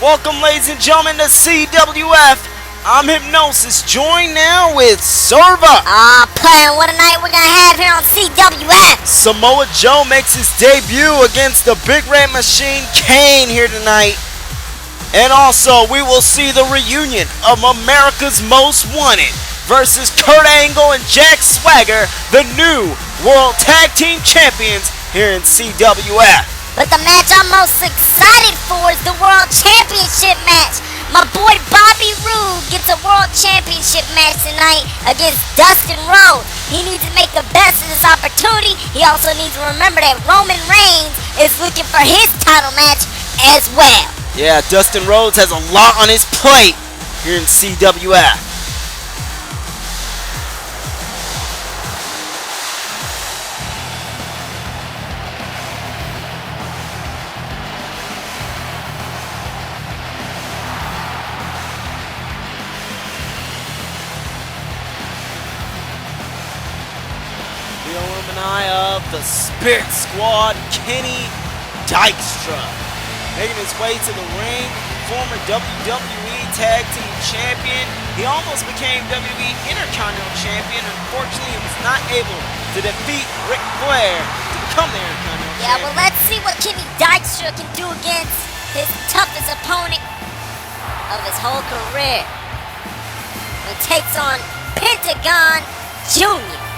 Welcome, ladies and gentlemen, to CWF. I'm Hypnosis, joined now with Serva. Player, what a night we're gonna have here on CWF. Samoa Joe makes his debut against the Big Red Machine, Kane, here tonight. And also, we will see the reunion of America's Most Wanted versus Kurt Angle and Jack Swagger, the new World Tag Team Champions here in CWF. But the match I'm most excited for is the World Championship match. My boy Bobby Roode gets a World Championship match tonight against Dustin Rhodes. He needs to make the best of this opportunity. He also needs to remember that Roman Reigns is looking for his title match as well. Yeah, Dustin Rhodes has a lot on his plate here in CWF. The alumni of the Spirit Squad, Kenny Dykstra, making his way to the ring, former WWE Tag Team Champion. He almost became WWE Intercontinental Champion. Unfortunately, he was not able to defeat Ric Flair to become the Intercontinental Champion. Yeah, well, let's see what Kenny Dykstra can do against his toughest opponent of his whole career. He takes on Pentagon Jr.,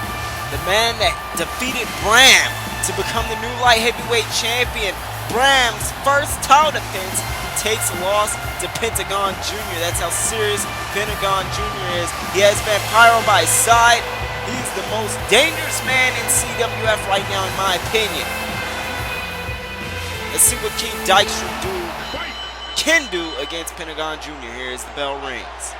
the man that defeated Bram to become the new light heavyweight champion. Bram's first title defense, he takes a loss to Pentagon Jr. That's how serious Pentagon Jr. is. He has Van Pyro by his side. He's the most dangerous man in CWF right now, in my opinion. Let's see what King Dykstra can do against Pentagon Jr. Here as the bell rings.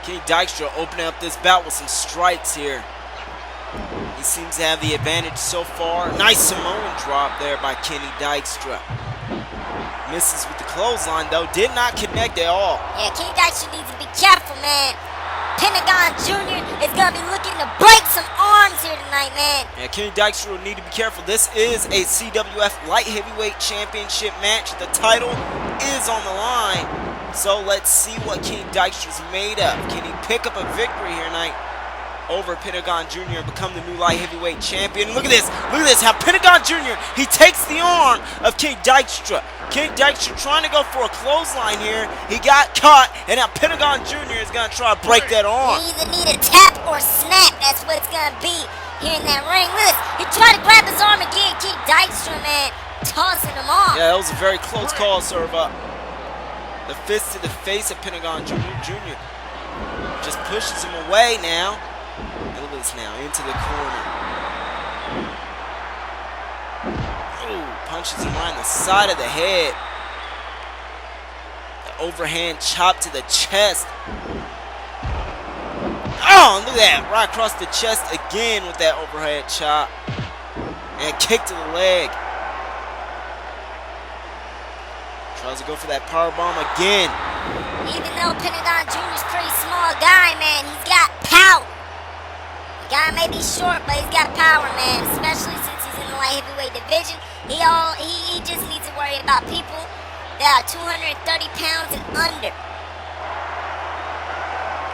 Kenny Dykstra opening up this bout with some strikes here. He seems to have the advantage so far. Nice Samoan drop there by Kenny Dykstra. Misses with the clothesline though, did not connect at all. Yeah, Kenny Dykstra needs to be careful, man. Pentagon Jr. is going to be looking to break some arms here tonight, man. Yeah, Kenny Dykstra will need to be careful. This is a CWF Light Heavyweight Championship match. The title is on the line. So let's see what Kenny Dykstra's made of. Can he pick up a victory here tonight over Pentagon Jr. and become the new light heavyweight champion? Look at this. Look at this. How Pentagon Jr. he takes the arm of Kenny Dykstra. Kenny Dykstra trying to go for a clothesline here. He got caught, and now Pentagon Jr. is going to try to break that arm. You either need a tap or snap. That's what it's going to be here in that ring. Look, he tried to grab his arm again. Kenny Dykstra, man, tossing him off. Yeah, that was a very close call, Serva. The fist to the face of Pentagon Jr. just pushes him away now. And look at this now, into the corner. Ooh, punches him right in the side of the head. The overhand chop to the chest. Oh, look at that, right across the chest again with that overhead chop. And a kick to the leg. Tries to go for that powerbomb again. Even though Pentagon Jr.'s pretty small guy, man, he's got power. The guy may be short, but he's got power, man. Especially since he's in the light heavyweight division. He just needs to worry about people that are 230 pounds and under.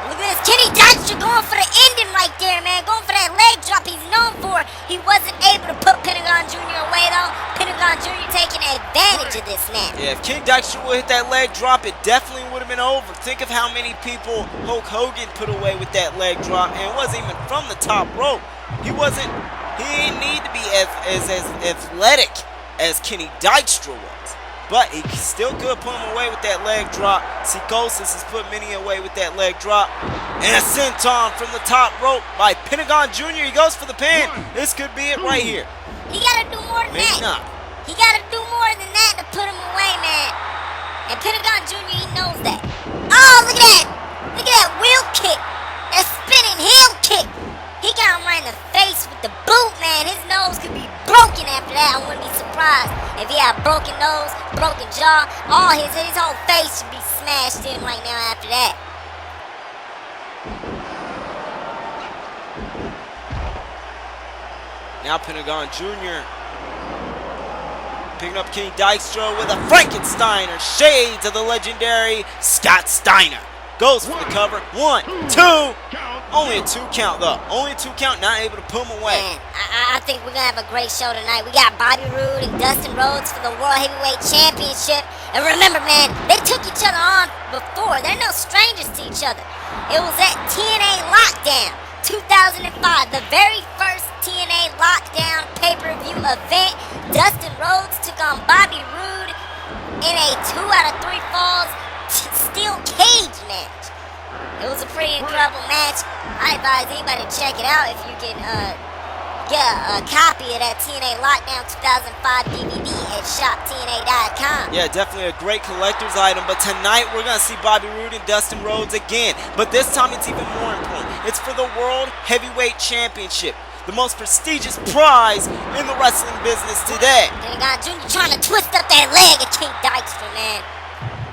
Look at this, Kenny Dykstra going for the ending right there, man. Going for that leg drop he's known for. He wasn't able to put Pentagon Jr. away, though. Pentagon Jr. taking advantage of this snap. Yeah, if Kenny Dykstra would hit that leg drop, it definitely would have been over. Think of how many people Hulk Hogan put away with that leg drop, and it wasn't even from the top rope. He didn't need to be as athletic as Kenny Dykstra was. But he still could put him away with that leg drop. Psychosis has put many away with that leg drop. And a senton from the top rope by Pentagon Jr. He goes for the pin. This could be it right here. He got to do more than Maybe that. not. He got to do more than that to put him away, man. And Pentagon Jr., he knows that. Oh, look at that. Look at that wheel kick. That spinning heel kick. He got him right in the face with the boot, man. His nose could be broken after that. I wouldn't be surprised if he had a broken nose, broken jaw. All his whole face should be smashed in right now after that. Now Pentagon Jr. picking up King Dykstra with a Frankensteiner. Shades of the legendary Scott Steiner. Goes for the cover. 1, 2. Only a 2 count though. Only a 2 count. Not able to put him away. Man, I think we're going to have a great show tonight. We got Bobby Roode and Dustin Rhodes for the World Heavyweight Championship. And remember, man, they took each other on before. They're no strangers to each other. It was at TNA Lockdown 2005, the very first TNA Lockdown pay-per-view event. Dustin Rhodes took on Bobby Roode in a 2 out of 3 falls steel cage match. It was a pretty incredible match. I advise anybody to check it out if you can get a copy of that TNA Lockdown 2005 DVD at shoptna.com. Yeah, definitely a great collector's item. But tonight we're going to see Bobby Roode and Dustin Rhodes again. But this time it's even more important. It's for the World Heavyweight Championship, the most prestigious prize in the wrestling business today. Pentagon Jr. trying to twist up that leg of King Dykstra, man.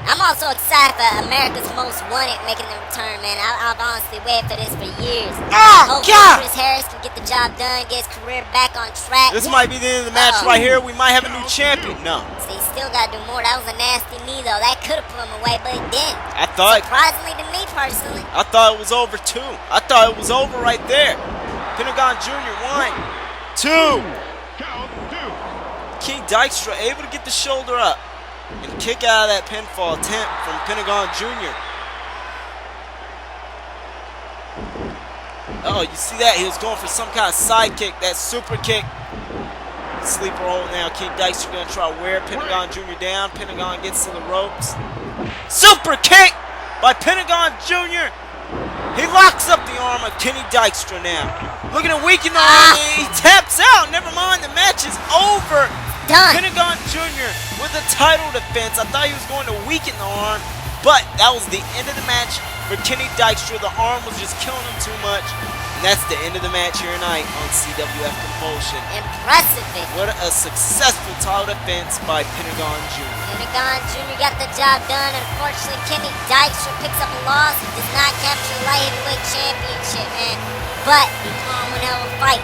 I'm also excited for America's Most Wanted making the return, man. I've honestly waited for this for years. Oh, hopefully God! Chris Harris can get the job done, get his career back on track. This might be the end of the match right here. We might have a new champion. No. See, still got to do more. That was a nasty knee, though. That could have put him away, but it didn't. I thought. Surprisingly to me, personally. I thought it was over, too. I thought it was over right there. Pentagon Jr. 1, 2. King Dykstra able to get the shoulder up and kick out of that pinfall attempt from Pentagon Jr. Oh, you see that? He was going for some kind of side kick, that super kick. Sleeper hold now. King Dykstra going to try to wear Pentagon Jr. down. Pentagon gets to the ropes. Super kick by Pentagon Jr. He locks up the arm of Kenny Dykstra now. Looking to weaken the arm. He taps out. Never mind, the match is over. Done. Pentagon Jr. with a title defense. I thought he was going to weaken the arm, but that was the end of the match for Kenny Dykstra. The arm was just killing him too much. And that's the end of the match here tonight on CWF Compulsion. Impressive. What a successful title defense by Pentagon Jr. Pentagon Jr. got the job done. Unfortunately, Kenny Dykstra picks up a loss. He does not capture the light heavyweight championship, man. But he put on one hell of a fight.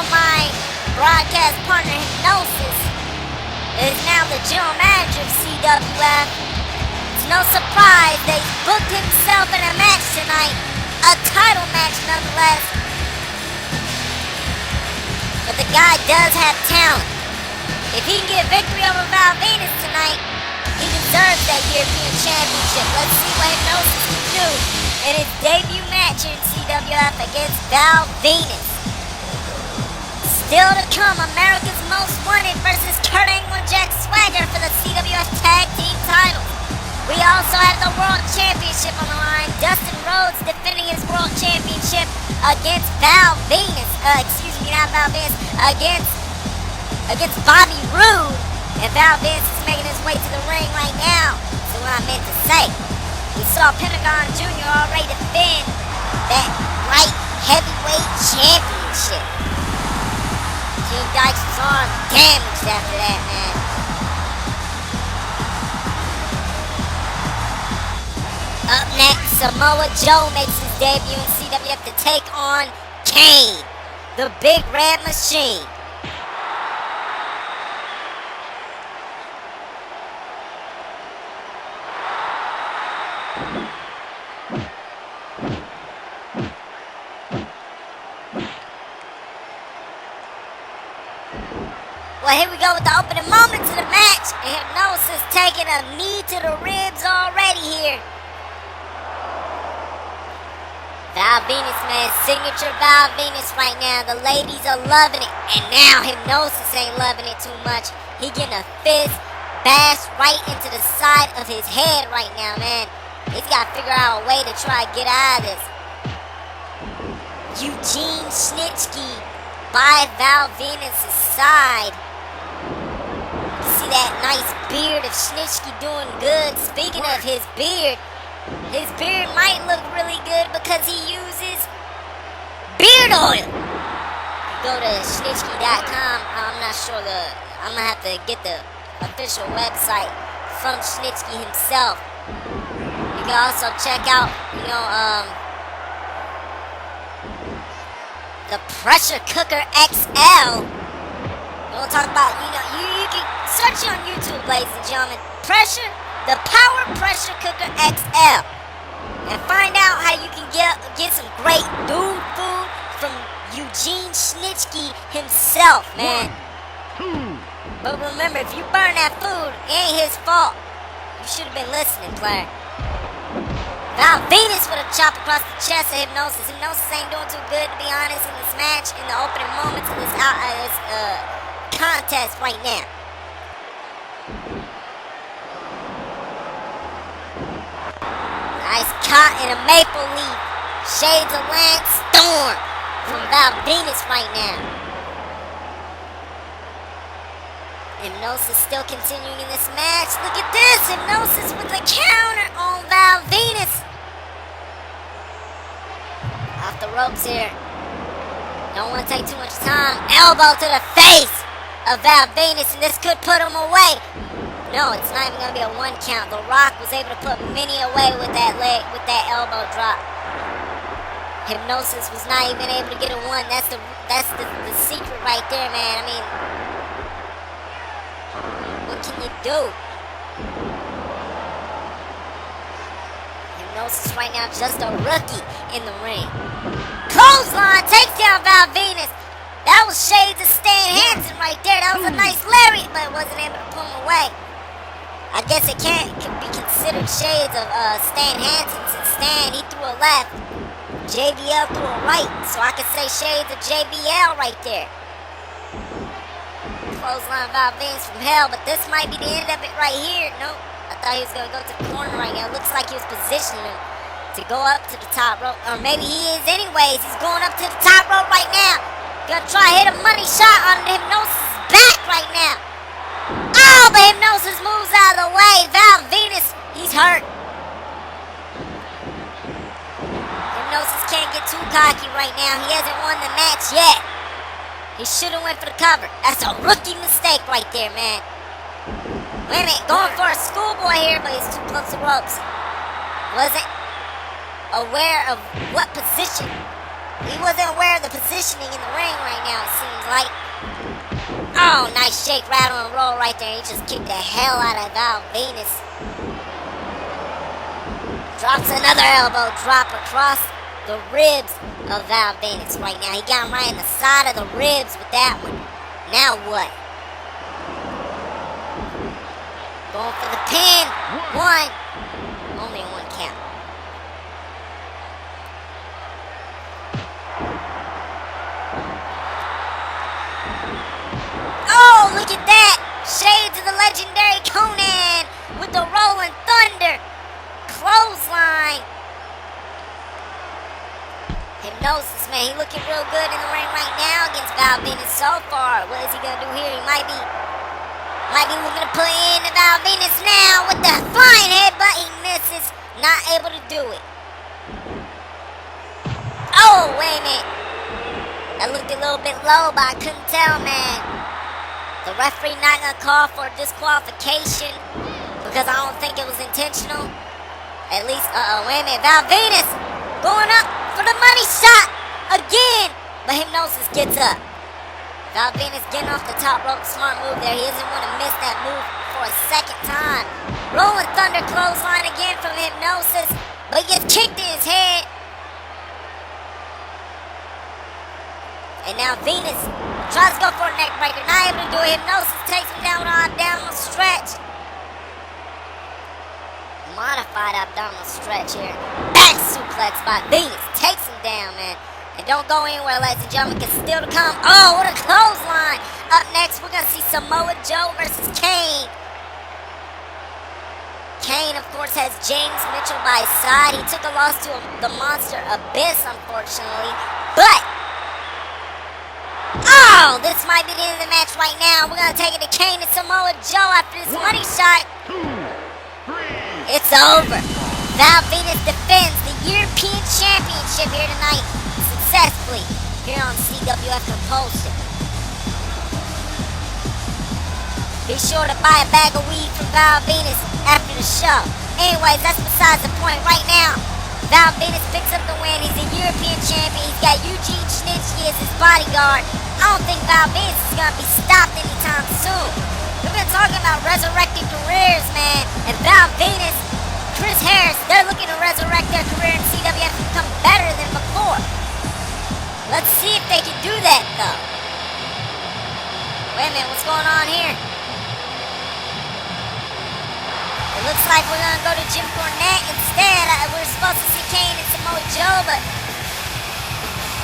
My broadcast partner Hypnosis is now the general manager of CWF. It's no surprise they booked himself in a match tonight, a title match nonetheless. But the guy does have talent. If he can get victory over Val Venus tonight, he deserves that European Championship. Let's see what Hypnosis can do in his debut match here in CWF against Val Venus. Still to come, America's Most Wanted versus Kurt Angle and Jack Swagger for the CWF Tag Team titles. We also have the World Championship on the line. Dustin Rhodes defending his World Championship against Val Venus. Not Val Venus. Against Bobby Roode. And Val Venus is making his way to the ring right now. That's what I meant to say. We saw Pentagon Jr. already defend that light heavyweight championship. King Dykstra's arm damaged after that, man. Up next, Samoa Joe makes his debut in CWF to take on Kane, the Big Red Machine. Well, here we go with the opening moments of the match. And Hypnosis taking a knee to the ribs already here. Val Venus, man, signature Val Venus right now. The ladies are loving it. And now Hypnosis ain't loving it too much. He getting a fist bashed right into the side of his head right now, man. He's got to figure out a way to try to get out of this. Eugene Snitsky by Val Venus' side. You see that nice beard of Snitsky doing good. Speaking of his beard might look really good because he uses beard oil. You go to Snitsky.com. I'm not sure I'm gonna have to get the official website from Snitsky himself. You can also check out, the Pressure Cooker XL. We'll talk about, you can search on YouTube, ladies and gentlemen. The Power Pressure Cooker XL. And find out how you can get some great dude food from Eugene Snitsky himself, man. But remember, if you burn that food, it ain't his fault. You should have been listening, player. Val Venus with a chop across the chest of Hypnosis. Hypnosis ain't doing too good, to be honest, in this match, in the opening moments of this contest right now. Nice caught in a maple leaf. Shades of Lance Storm from Val Venus right now. Hypnosis still continuing in this match. Look at this. Hypnosis with the counter on Val Venus. Off the ropes here. Don't want to take too much time. Elbow to the face of Val Venus, and this could put him away. No, it's not even going to be a 1 count. The Rock was able to put Minnie away with that elbow drop. Hypnosis was not even able to get a 1. That's the secret right there, man. I mean, what can you do? Hypnosis right now just a rookie in the ring. Clothesline takes down Val Venus. That was shades of Stan Hansen right there. That was a nice lariat, but wasn't able to pull him away. I guess it can be considered shades of Stan Hansen, since Stan, he threw a left, JBL threw a right, so I could say shades of JBL right there. Clothesline Val Venus from hell, but this might be the end of it right here. Nope, I thought he was going to go to the corner right now. It looks like he was positioning him to go up to the top rope, or maybe he is anyways. He's going up to the top rope right now. Gonna try to hit a money shot on Hypnosis' back right now. Oh, but Hypnosis moves out of the way. Val Venus, he's hurt. Hypnosis can't get too cocky right now. He hasn't won the match yet. He should have went for the cover. That's a rookie mistake right there, man. Wait a minute, going for a schoolboy here, but he's too close to the ropes. Wasn't aware of what position. He wasn't aware of the positioning in the ring right now, it seems like. Oh, nice shake, rattle, and roll right there. He just kicked the hell out of Val Venus. Drops another elbow drop across the ribs of Val Venus right now. He got him right in the side of the ribs with that one. Now what? Going for the pin. 1. Only a 1 count. Oh, look at that! Shades of the legendary Conan with the Rolling Thunder. Clothesline. Hypnosis, man, he looking real good in the ring right now against Val Venus so far. What is he gonna do here? He might be looking to put in the Val Venus now with the flying headbutt. He misses, not able to do it. Oh, wait a minute. That looked a little bit low, but I couldn't tell, man. The referee not gonna call for disqualification because I don't think it was intentional. At least, wait a minute. Val Venus going up for the money shot again, but Hypnosis gets up. Val Venus getting off the top rope, smart move there. He doesn't want to miss that move for a second time. Rolling Thunder clothesline again from Hypnosis, but he gets kicked in his head. And now Venus tries to go for a neck breaker. Not able to do it. Hypnosis takes him down on abdominal stretch. Modified abdominal stretch here. Back suplex by Venus. Takes chase him down, man. And don't go anywhere, ladies and gentlemen, because still to come. Oh, what a clothesline. Up next, we're going to see Samoa Joe versus Kane. Kane, of course, has James Mitchell by his side. He took a loss to the Monster Abyss, unfortunately. But, oh, this might be the end of the match right now. We're going to take it to Kane and Samoa Joe after this money shot. It's over. Val Venus defends the European Championship here tonight successfully here on CWF Compulsion. Be sure to buy a bag of weed from Val Venus after the show. Anyways, that's besides the point. Right now, Val Venus picks up the win. He's a European champion. He's got Eugene Schnitzy as his bodyguard. I don't think Val Venus is going to be stopped anytime soon. We've been talking about resurrecting careers, man. And Val Venus, Chris Harris, they're looking to resurrect their career in CWF to become better than before. Let's see if they can do that, though. Wait a minute, what's going on here? It looks like we're going to go to Jim Cornette instead. We're supposed to see Kane and Samoa Joe, but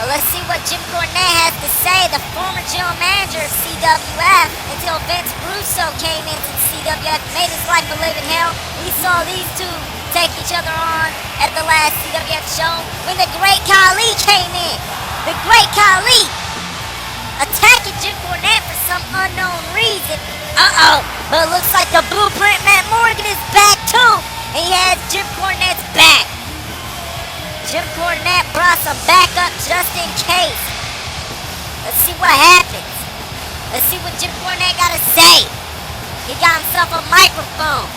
let's see what Jim Cornette has to say, the former general manager of CWF, until Vince Russo came into CWF, made his life a living hell. We saw these two take each other on at the last CWF show when the Great Khali came in. The Great Khali attacking Jim Cornette for some unknown reason. But it looks like the Blueprint Matt Morgan is back too, and he has Jim Cornette's back. Jim Cornette brought some backup just in case. Let's see what happens. Let's see what Jim Cornette got to say. He got himself a microphone.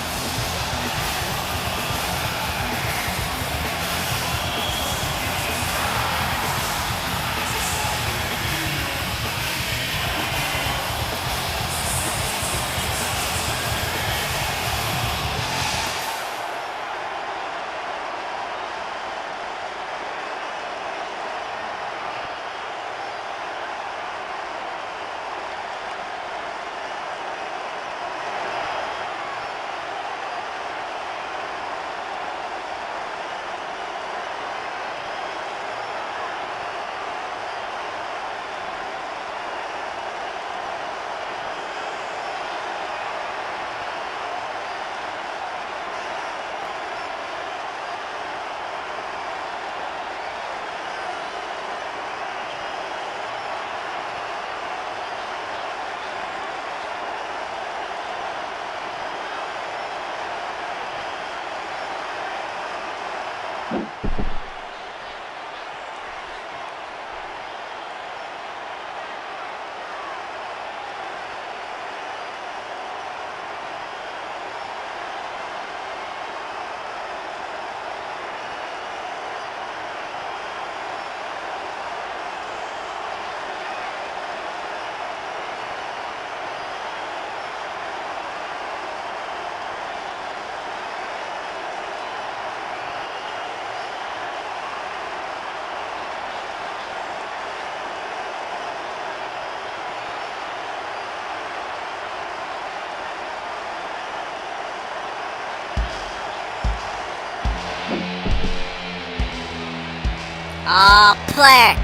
Oh, player.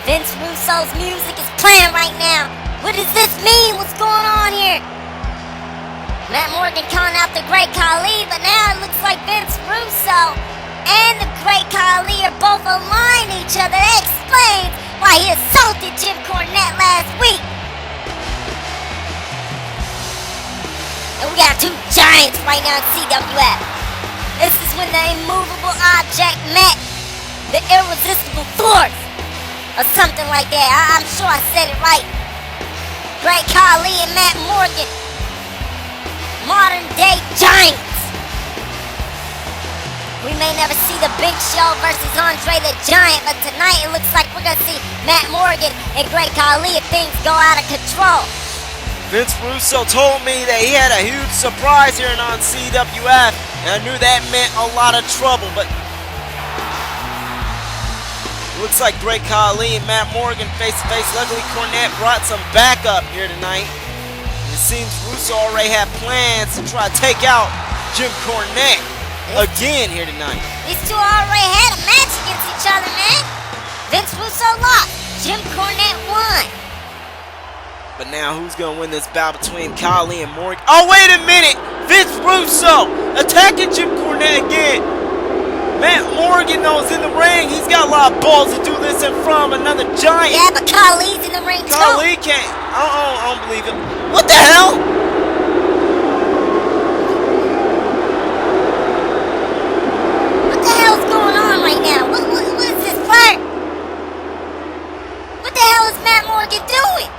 Vince Russo's music is playing right now. What does this mean? What's going on here? Matt Morgan calling out the Great Khali, but now it looks like Vince Russo and the Great Khali are both aligned to each other. That explains why he assaulted Jim Cornette last week. And we got two giants right now in CWF. This is when the immovable object met the irresistible force, or something like that. I'm sure I said it right. Great Khali and Matt Morgan, modern day giants. We may never see the Big Show versus Andre the Giant, but tonight it looks like we're gonna see Matt Morgan and Great Khali if things go out of control. Vince Russo told me that he had a huge surprise here on CWF, and I knew that meant a lot of trouble, but looks like Great Khali and Matt Morgan face-to-face. Luckily, Cornette brought some backup here tonight. It seems Russo already had plans to try to take out Jim Cornette. again here tonight. These two already had a match against each other, man. Vince Russo lost. Jim Cornette won. But now who's going to win this battle between Khali and Morgan? Oh, wait a minute. Vince Russo attacking Jim Cornette again. Matt Morgan knows in the ring. He's got a lot of balls to do this in front of another giant. Yeah, but Khali's in the ring too. Khali can't. I don't believe it. What the hell? What the hell's going on right now? What is this flirt? What the hell is Matt Morgan doing?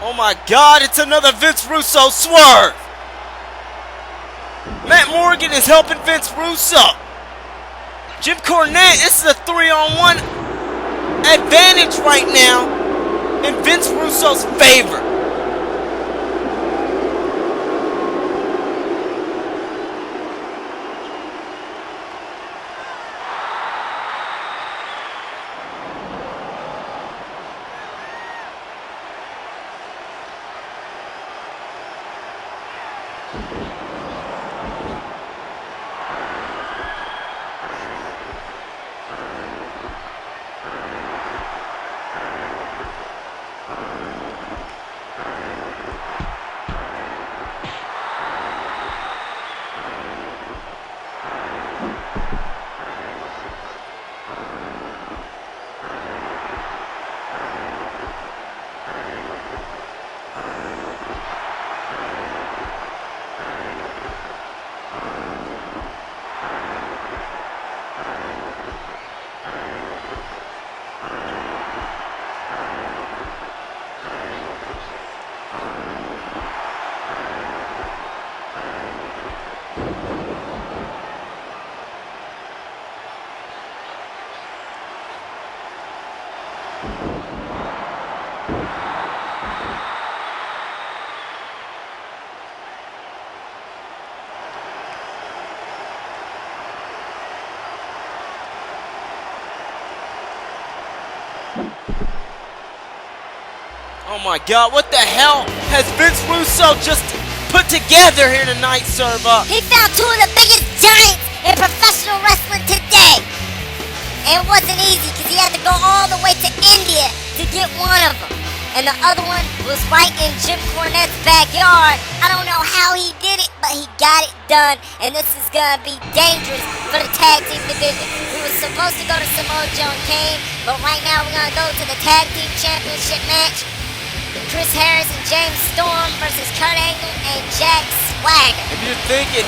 Oh my God, it's another Vince Russo swerve. Matt Morgan is helping Vince Russo. Jim Cornette, this is a 3-on-1 advantage right now in Vince Russo's favor. Oh my God, what the hell has Vince Russo just put together here tonight, Serva? He found two of the biggest giants in professional wrestling today. And it wasn't easy because he had to go all the way to India to get one of them. And the other one was right in Jim Cornette's backyard. I don't know how he did it, but he got it done. And this is going to be dangerous for the tag team division. We were supposed to go to Samoa Joe and Kane, but right now we're going to go to the tag team championship match. Chris Harris and James Storm versus Kurt Angle and Jack Swagger. If you're thinking,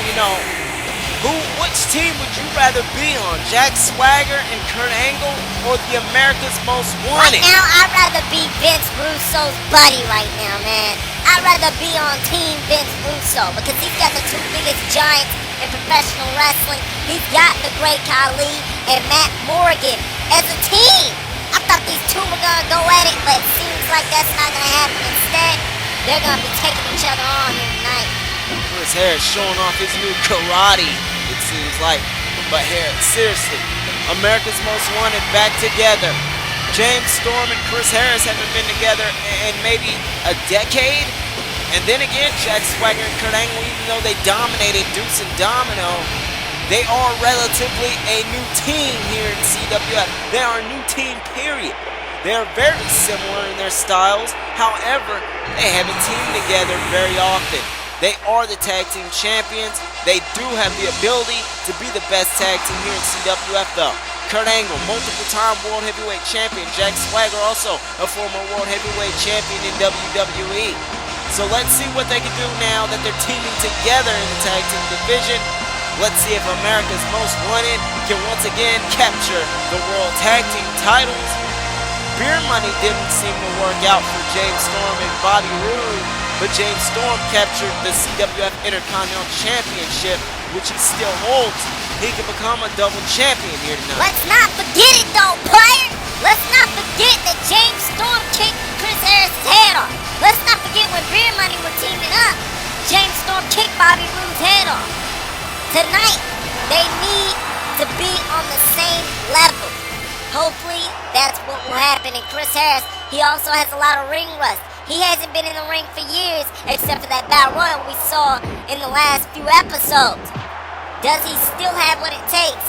which team would you rather be on? Jack Swagger and Kurt Angle or the America's Most Wanted? Right now, I'd rather be Vince Russo's buddy right now, man. I'd rather be on Team Vince Russo because he's got the two biggest giants in professional wrestling. He's got the great Khali and Matt Morgan as a team. I thought these two were going to go at it, but it seems like that's not going to happen. Instead, they're going to be taking each other on here tonight. Chris Harris showing off his new karate, it seems like. But here, seriously, America's Most Wanted back together. James Storm and Chris Harris haven't been together in maybe a decade. And then again, Jack Swagger and Kurt Angle, even though they dominated Deuce and Domino, they are relatively a new team here in CWF. They are a new team, period. They are very similar in their styles. However, they haven't teamed together very often. They are the tag team champions. They do have the ability to be the best tag team here in CWF, though. Kurt Angle, multiple-time World Heavyweight Champion. Jack Swagger, also a former World Heavyweight Champion in WWE. So let's see what they can do now that they're teaming together in the tag team division. Let's see if America's Most Wanted can once again capture the World Tag Team titles. Beer money didn't seem to work out for James Storm and Bobby Roode, but James Storm captured the CWF Intercontinental Championship, which he still holds. He can become a double champion here tonight. Let's not forget it though, player. Let's not forget that James Storm kicked Chris Harris' head off. Let's not forget when Beer Money were teaming up. James Storm kicked Bobby Roode's head off. Tonight, they need to be on the same level. Hopefully, that's what will happen. And Chris Harris, he also has a lot of ring rust. He hasn't been in the ring for years, except for that battle royal we saw in the last few episodes. Does he still have what it takes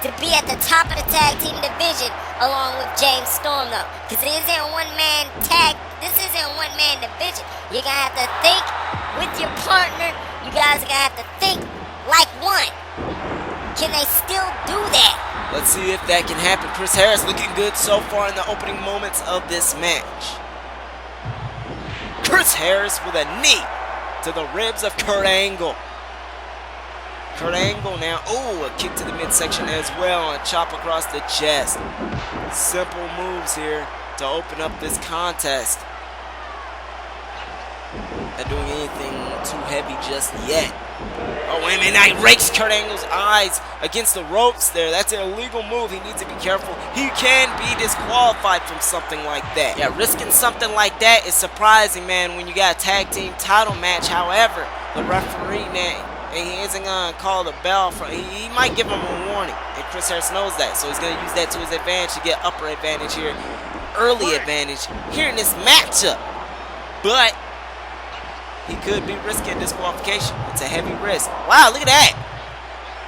to be at the top of the tag team division along with James Storm, though? Because it isn't a one-man tag. This isn't a one-man division. You're going to have to think with your partner. You guys are going to have to think like one. Can they still do that? Let's see if that can happen. Chris Harris looking good so far in the opening moments of this match. Chris Harris with a knee to the ribs of Kurt Angle. Kurt Angle now, a kick to the midsection as well, and a chop across the chest. Simple moves here to open up this contest. Not doing anything too heavy just yet. Oh, wait a minute, now he rakes Kurt Angle's eyes against the ropes there. That's an illegal move. He needs to be careful. He can be disqualified from something like that. Yeah, risking something like that is surprising, man, when you got a tag team title match. However, the referee, man, he isn't going to call the bell. He might give him a warning, and Chris Harris knows that. So he's going to use that to his advantage to get upper advantage here, early advantage here in this matchup. But he could be risking disqualification. It's a heavy risk. Wow, look at that.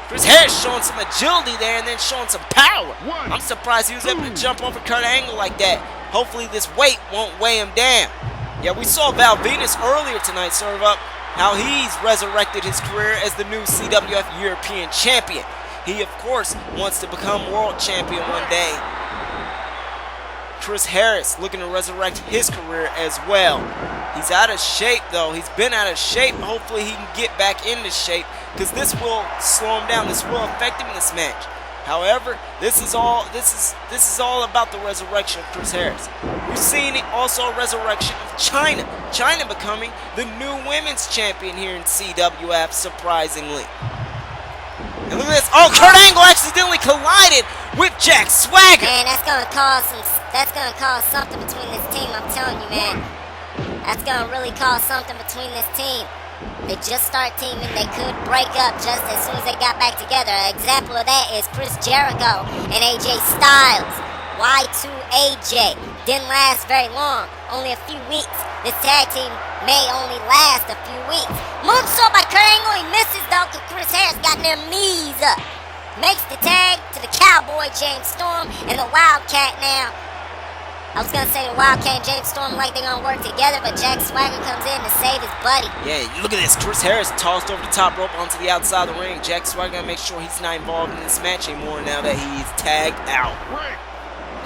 Chris Harris showing some agility there and then showing some power. I'm surprised he was able to jump over Kurt Angle like that. Hopefully this weight won't weigh him down. Yeah, we saw Val Venus earlier tonight serve up how he's resurrected his career as the new CWF European Champion. He, of course, wants to become world champion one day. Chris Harris looking to resurrect his career as well. He's out of shape, though. He's been out of shape. Hopefully he can get back into shape, because this will slow him down. This will affect him in this match. However, this is all about the resurrection of Chris Harris. We've seen also a resurrection of Chyna. Chyna becoming the new women's champion here in CWF, surprisingly. And look at this. Oh, Kurt Angle accidentally collided with Jack Swagger. Man, that's gonna cause something between this team. I'm telling you, man. That's gonna really cause something between this team. They just start teaming. They could break up just as soon as they got back together. An example of that is Chris Jericho and AJ Styles. Y2AJ didn't last very long, only a few weeks. This tag team may only last a few weeks. Moonsault by Kurt Angle, he misses though, because Chris Harris got their knees up. Makes the tag to the Cowboy James Storm and the Wildcat now. I was gonna say the Wildcat and James Storm like they're gonna work together, but Jack Swagger comes in to save his buddy. Yeah, look at this. Chris Harris tossed over the top rope onto the outside of the ring. Jack Swagger gonna make sure he's not involved in this match anymore now that he's tagged out.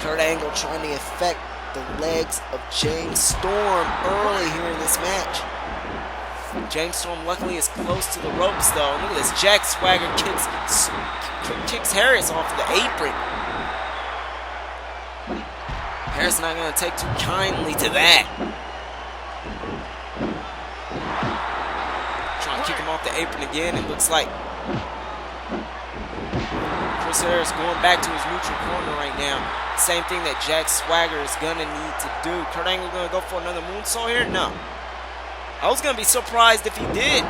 Kurt Angle trying to affect the legs of James Storm early here in this match. James Storm luckily is close to the ropes though. Look at this. Jack Swagger kicks Harris off the apron. Harris not going to take too kindly to that. Trying to kick him off the apron again. It looks like Chris Harris going back to his neutral corner right now. Same thing that Jack Swagger is going to need to do. Kurt Angle going to go for another moonsault here? No. I was going to be surprised if he did.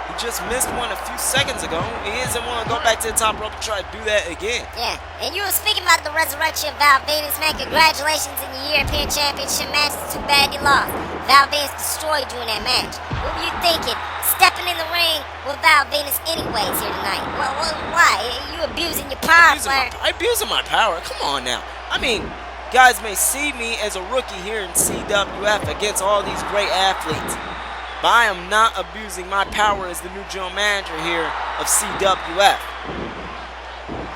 He just missed one a few seconds ago. He doesn't want to go back to the top rope and try to do that again. Yeah, and you were speaking about the resurrection of Val Venus, man. Congratulations in your European Championship match. It's too bad you lost. Val Venus destroyed you in that match. What were you thinking? Stepping in the ring with Val Venus anyways here tonight. Why? You abusing your power, player. Abusing my power? Come on now. I mean, guys may see me as a rookie here in CWF against all these great athletes, but I am not abusing my power as the new general manager here of CWF.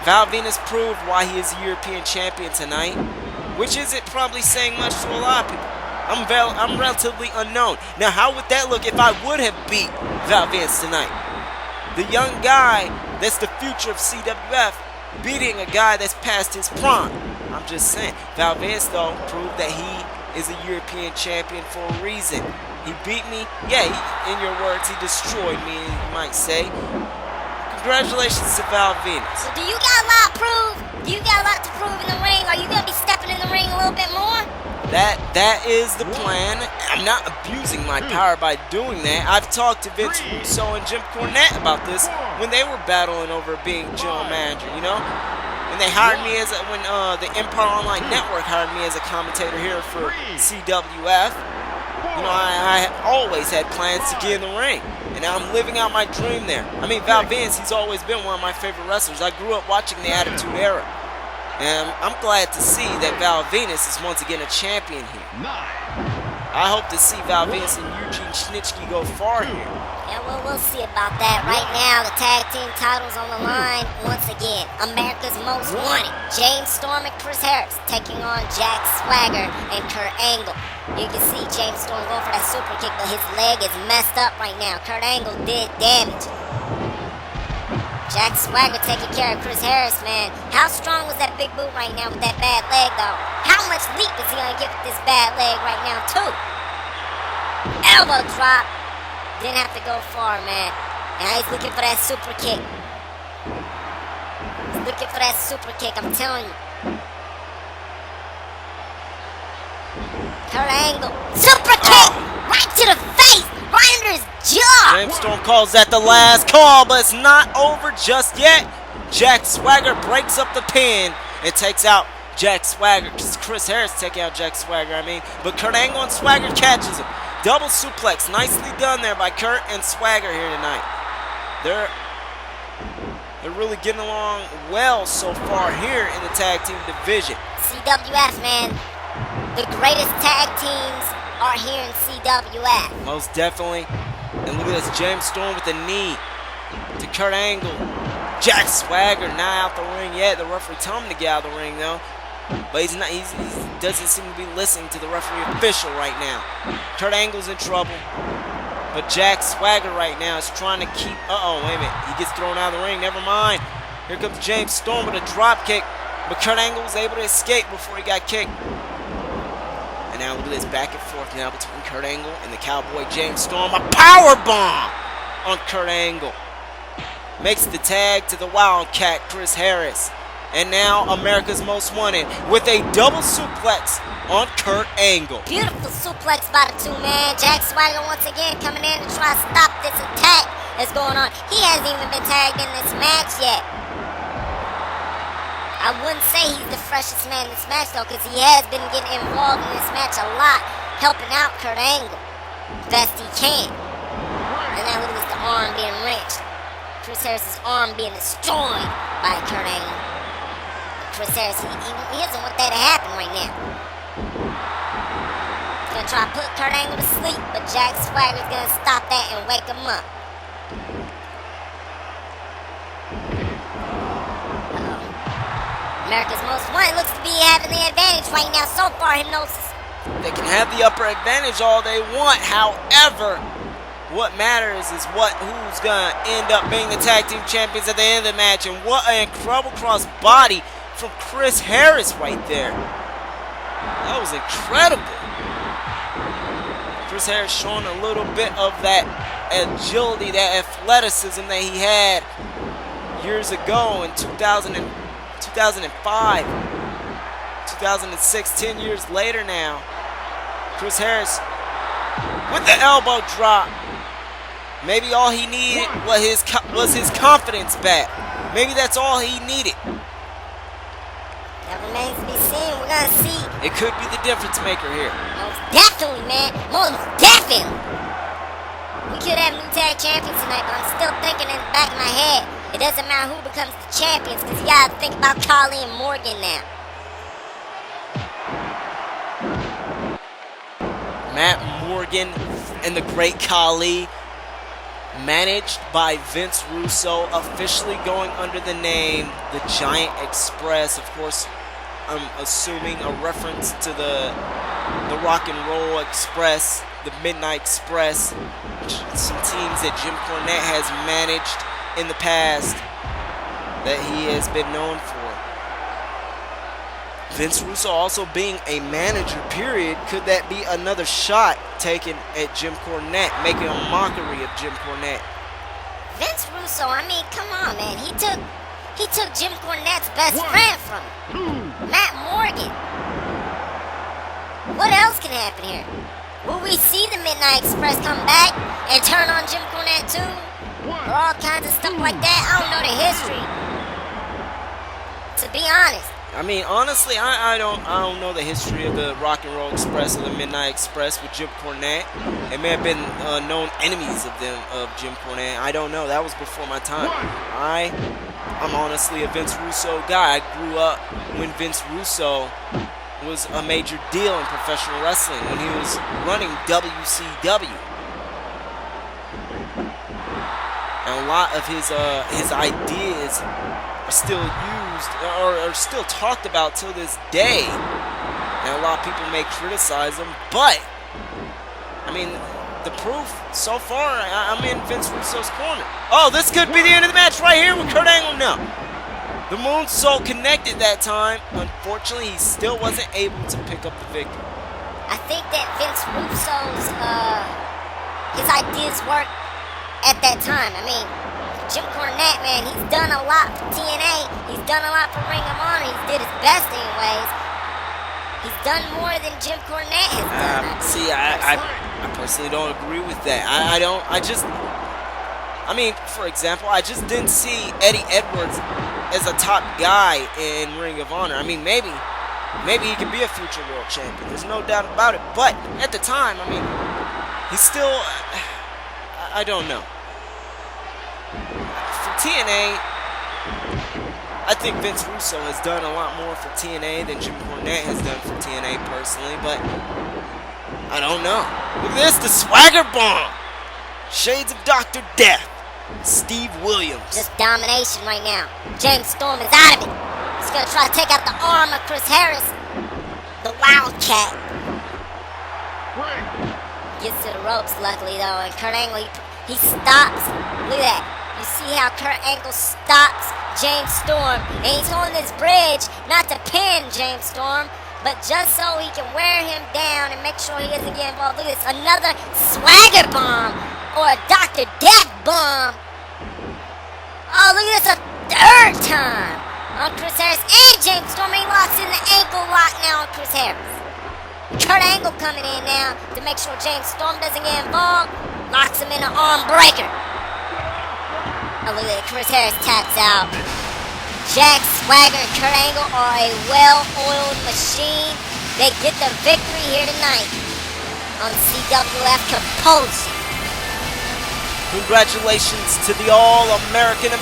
Val Venus proved why he is a European champion tonight, which isn't probably saying much to a lot of people. I'm relatively unknown. Now, how would that look if I would have beat Val Venus tonight? The young guy that's the future of CWF beating a guy that's past his prime. I'm just saying. Val Venus, though, proved that he is a European champion for a reason. He beat me. Yeah, in your words, he destroyed me, you might say. Congratulations to Val Venus. So do you got a lot to prove? Do you got a lot to prove in the ring? Are you going to be stepping in the ring a little bit more? That is the plan. I'm not abusing my power by doing that. I've talked to Vince Russo and Jim Cornette about this when they were battling over being general manager, you know? And they hired me when the Empire Online Network hired me as a commentator here for CWF. You know, I always had plans to get in the ring, and now I'm living out my dream there. I mean, Val Venis, he's always been one of my favorite wrestlers. I grew up watching the Attitude Era, and I'm glad to see that Val Venis is once again a champion here. I hope to see Val Venis and Eugene Snitsky go far here. Yeah, well, we'll see about that. Right now, the tag team titles on the line once again. America's Most Wanted, James Storm and Chris Harris taking on Jack Swagger and Kurt Angle. You can see James Storm going for that super kick, but his leg is messed up right now. Kurt Angle did damage. Jack Swagger taking care of Chris Harris, man. How strong was that big boot right now with that bad leg, though? How much leap is he going to get with this bad leg right now, too? Elbow drop. Didn't have to go far, man. Now he's looking for that super kick. He's looking for that super kick, I'm telling you. Kurt Angle. Super kick! Right to the face! Right under his jaw! James Storm calls that the last call, but it's not over just yet. Jack Swagger breaks up the pin and takes out Jack Swagger. Chris Harris taking out Jack Swagger, but Kurt Angle and Swagger catches him. Double suplex, nicely done there by Kurt and Swagger here tonight. They're really getting along well so far here in the tag team division. CWF, man. The greatest tag teams are here in CWF. Most definitely. And look at this, James Storm with the knee to Kurt Angle. Jack Swagger not out the ring yet. The referee told him to get out of the ring though. But he doesn't seem to be listening to the referee official right now. Kurt Angle's in trouble. But Jack Swagger right now is trying to keep... Uh-oh, wait a minute. He gets thrown out of the ring. Never mind. Here comes James Storm with a drop kick. But Kurt Angle was able to escape before he got kicked. And now look at this back and forth now between Kurt Angle and the Cowboy James Storm. A power bomb on Kurt Angle. Makes the tag to the Wildcat, Chris Harris. And now America's Most Wanted with a double suplex on Kurt Angle. Beautiful suplex by the two, man. Jack Swagger once again coming in to try to stop this attack that's going on. He hasn't even been tagged in this match yet. I wouldn't say he's the freshest man in this match, though, because he has been getting involved in this match a lot, helping out Kurt Angle best he can. And now look at this, the arm being wrenched. Chris Harris's arm being destroyed by Kurt Angle. Chris Harris, he doesn't want that to happen right now. He's going to try to put Kurt Angle to sleep, but Jack Swagger's going to stop that and wake him up. America's Most Wanted looks to be having the advantage right now so far, Hypnosis. They can have the upper advantage all they want. However, what matters is who's going to end up being the tag team champions at the end of the match. And what an incredible cross body from Chris Harris right there. That was incredible. Chris Harris showing a little bit of that agility, that athleticism that he had years ago in 2005, 2006, 10 years later now. Chris Harris with the elbow drop. Maybe all he needed was his confidence back. Maybe that's all he needed. That remains to be seen. We're going to see. It could be the difference maker here. Most definitely, man. Most definitely. We could have new tag champions tonight, but I'm still thinking in the back of my head, it doesn't matter who becomes the champions, because you got to think about Khali and Morgan now. Matt Morgan and the Great Khali, managed by Vince Russo, officially going under the name The Giant Express. Of course, I'm assuming a reference to the Rock and Roll Express, the Midnight Express, some teams that Jim Cornette has managed in the past that he has been known for. Vince Russo also being a manager, period. Could that be another shot taken at Jim Cornette, making a mockery of Jim Cornette? Vince Russo, I mean, come on, man. He took Jim Cornette's best friend from him, Matt Morgan. What else can happen here? Will we see the Midnight Express come back and turn on Jim Cornette too? Or all kinds of stuff like that? I don't know the history, to be honest. I mean, honestly, I don't know the history of the Rock and Roll Express or the Midnight Express with Jim Cornette. It may have been known enemies of Jim Cornette. I don't know. That was before my time. I'm honestly a Vince Russo guy. I grew up when Vince Russo was a major deal in professional wrestling when he was running WCW. And a lot of his ideas are still used or are still talked about till this day. And a lot of people may criticize him, but I mean, the proof so far, I'm in Vince Russo's corner. Oh, this could be the end of the match right here with Kurt Angle. No. The moonsault connected that time. Unfortunately, he still wasn't able to pick up the victory. I think that Vince Russo's his ideas worked at that time. I mean, Jim Cornette, man, he's done a lot for TNA. He's done a lot for Ring of Honor. He did his best anyways. He's done more than Jim Cornette has done. See, I personally don't agree with that. I mean, for example, I just didn't see Eddie Edwards as a top guy in Ring of Honor. I mean, maybe he can be a future world champion. There's no doubt about it. But at the time, I mean, he's still, I don't know. For TNA, I think Vince Russo has done a lot more for TNA than Jim Cornette has done for TNA personally, but I don't know. Look at this, the Swagger Bomb. Shades of Dr. Death. Steve Williams. Just domination right now. James Storm is out of it. He's going to try to take out the arm of Chris Harris. The Wildcat. Gets to the ropes, luckily, though. And Kurt Angle, he stops. Look at that. You see how Kurt Angle stops James Storm. And he's holding this bridge, not to pin James Storm, but just so he can wear him down and make sure he doesn't get involved. Look at this. Another Swagger Bomb. Or a Dr. Death Bomb. Oh, look at this, a third time on Chris Harris and James Storm. He locks in the ankle lock now on Chris Harris. Kurt Angle coming in now to make sure James Storm doesn't get involved. Locks him in an arm breaker. Oh, look at that, Chris Harris taps out. Jack Swagger and Kurt Angle are a well-oiled machine. They get the victory here tonight on CWF Compulsion. Congratulations to the All-American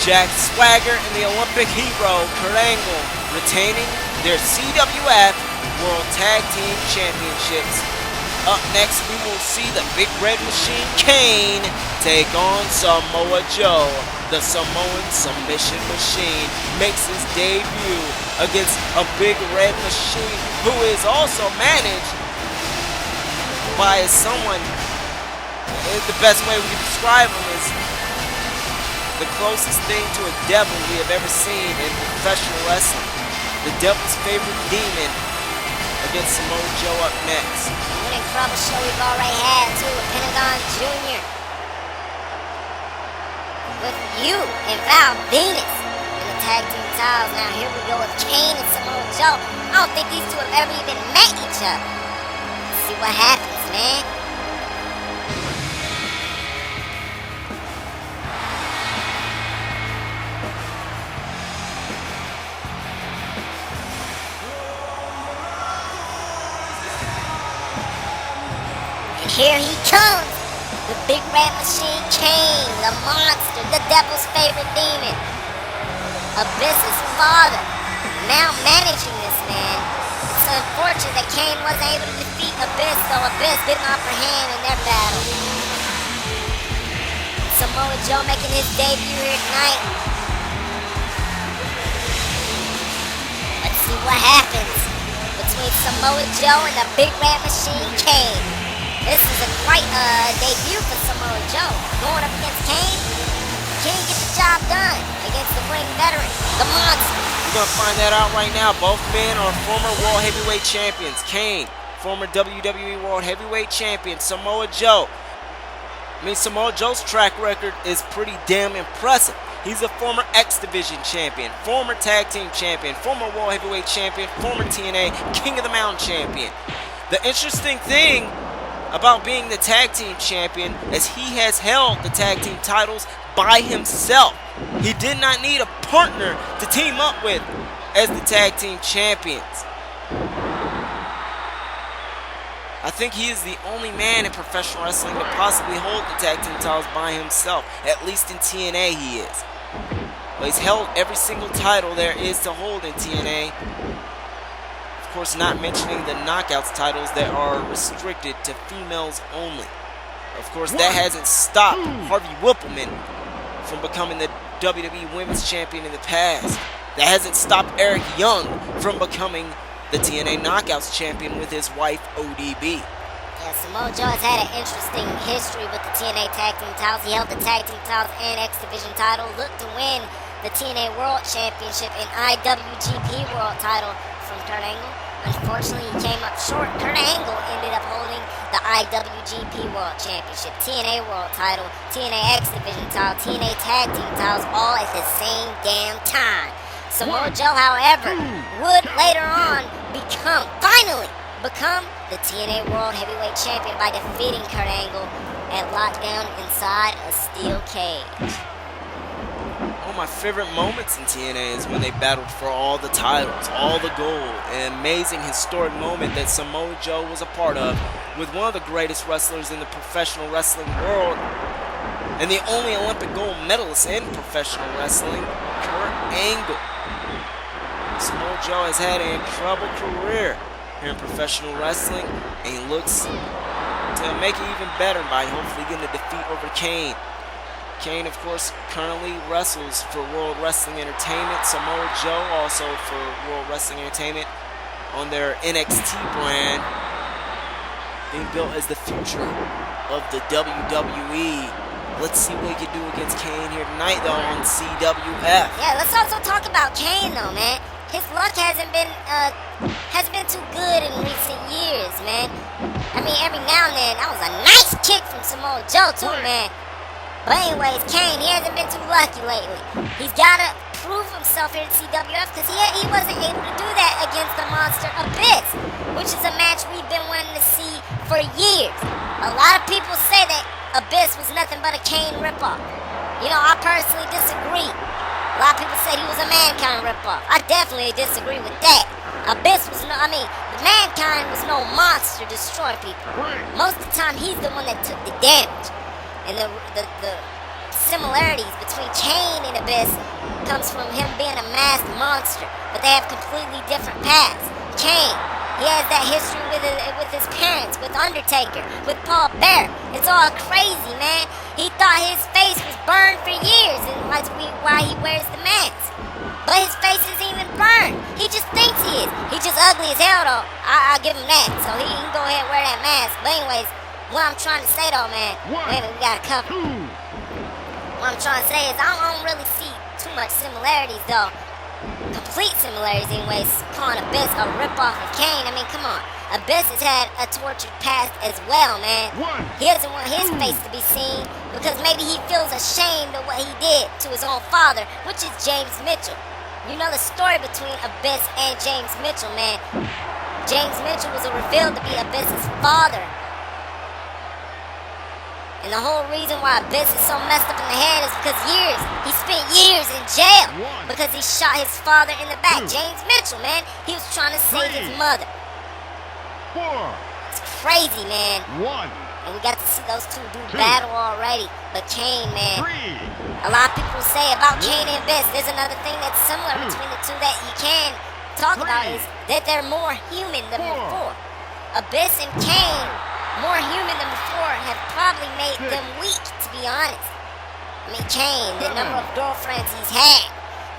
Jack Swagger and the Olympic hero Kurt Angle retaining their CWF World Tag Team Championships. Up next, we will see the Big Red Machine Kane take on Samoa Joe. The Samoan Submission Machine makes his debut against a Big Red Machine who is also managed by someone. The best way we can describe him is the closest thing to a devil we have ever seen in professional wrestling. The devil's favorite demon against Samoa Joe up next. What an incredible show we've already had too with Pentagon Jr. With you and Val Venus in the tag team titles. Now here we go with Kane and Samoa Joe. I don't think these two have ever even met each other. Let's see what happens, man. Here he comes, the Big Red Machine Kane, the monster, the devil's favorite demon, Abyss's father, now managing this man. It's unfortunate that Kane wasn't able to defeat Abyss, though Abyss did an upper hand in their battle. Samoa Joe making his debut here tonight. Let's see what happens between Samoa Joe and the Big Red Machine Kane. This is a great debut for Samoa Joe. Going up against Kane. Kane gets the job done against the ring veteran, the monster. We're going to find that out right now. Both men are former World Heavyweight Champions. Kane, former WWE World Heavyweight Champion. Samoa Joe. I mean, Samoa Joe's track record is pretty damn impressive. He's a former X Division champion, former Tag Team champion, former World Heavyweight champion, former TNA King of the Mountain champion. The interesting thing about being the tag team champion as he has held the tag team titles by himself. He did not need a partner to team up with as the tag team champions. I think he is the only man in professional wrestling to possibly hold the tag team titles by himself. At least in TNA he is. But he's held every single title there is to hold in TNA. Of course, not mentioning the Knockouts titles that are restricted to females only. Of course, that hasn't stopped Harvey Whippleman from becoming the WWE Women's Champion in the past. That hasn't stopped Eric Young from becoming the TNA Knockouts Champion with his wife, ODB. Yeah, Samoa Joe has had an interesting history with the TNA Tag Team titles. He held the Tag Team titles and X Division title, looked to win the TNA World Championship and IWGP World title from Kurt Angle. Unfortunately, he came up short. Kurt Angle ended up holding the IWGP World Championship, TNA World title, TNA X Division title, TNA Tag Team titles, all at the same damn time. Samoa Joe, however, would later on finally become the TNA World Heavyweight Champion by defeating Kurt Angle at Lockdown inside a steel cage. One of my favorite moments in TNA is when they battled for all the titles, all the gold, an amazing historic moment that Samoa Joe was a part of with one of the greatest wrestlers in the professional wrestling world and the only Olympic gold medalist in professional wrestling, Kurt Angle. Samoa Joe has had an incredible career here in professional wrestling, and he looks to make it even better by hopefully getting a defeat over Kane. Kane, of course, currently wrestles for World Wrestling Entertainment. Samoa Joe also for World Wrestling Entertainment on their NXT brand, being built as the future of the WWE. Let's see what he can do against Kane here tonight, though, on CWF. Yeah, let's also talk about Kane, though, man. His luck hasn't been too good in recent years, man. I mean, every now and then, that was a nice kick from Samoa Joe, too, man. But anyways, Kane, he hasn't been too lucky lately. He's got to prove himself here at CWF because he wasn't able to do that against the monster Abyss, which is a match we've been wanting to see for years. A lot of people say that Abyss was nothing but a Kane ripoff. You know, I personally disagree. A lot of people said he was a Mankind ripoff. I definitely disagree with that. Abyss was Mankind was no monster destroying people. Most of the time, he's the one that took the damage. And the similarities between Kane and Abyss comes from him being a masked monster, but they have completely different paths. Kane, he has that history with his parents, with Undertaker, with Paul Bearer. It's all crazy, man. He thought his face was burned for years, and that's why he wears the mask. But his face isn't even burned. He just thinks he is. He's just ugly as hell, though. I'll give him that. So he can go ahead and wear that mask. But anyways, what I'm trying to say, though, man, wait a minute, we got to cover. What I'm trying to say is I don't really see too much similarities, though. Complete similarities, anyways, calling Abyss a ripoff of Kane. I mean, come on. Abyss has had a tortured past as well, man. He doesn't want his face to be seen because maybe he feels ashamed of what he did to his own father, which is James Mitchell. You know the story between Abyss and James Mitchell, man. James Mitchell was revealed to be Abyss's father. And the whole reason why Abyss is so messed up in the head is because he spent years in jail because he shot his father in the back. James Mitchell, man, he was trying to save his mother. It's crazy, man. And we got to see those two do battle already. But Kane, man, a lot of people say about Kane and Abyss, there's another thing that's similar between the two that you can talk about is that they're more human than before. Abyss and Kane, more human than before, have probably made them weak, to be honest. I mean, Kane, the number of girlfriends he's had,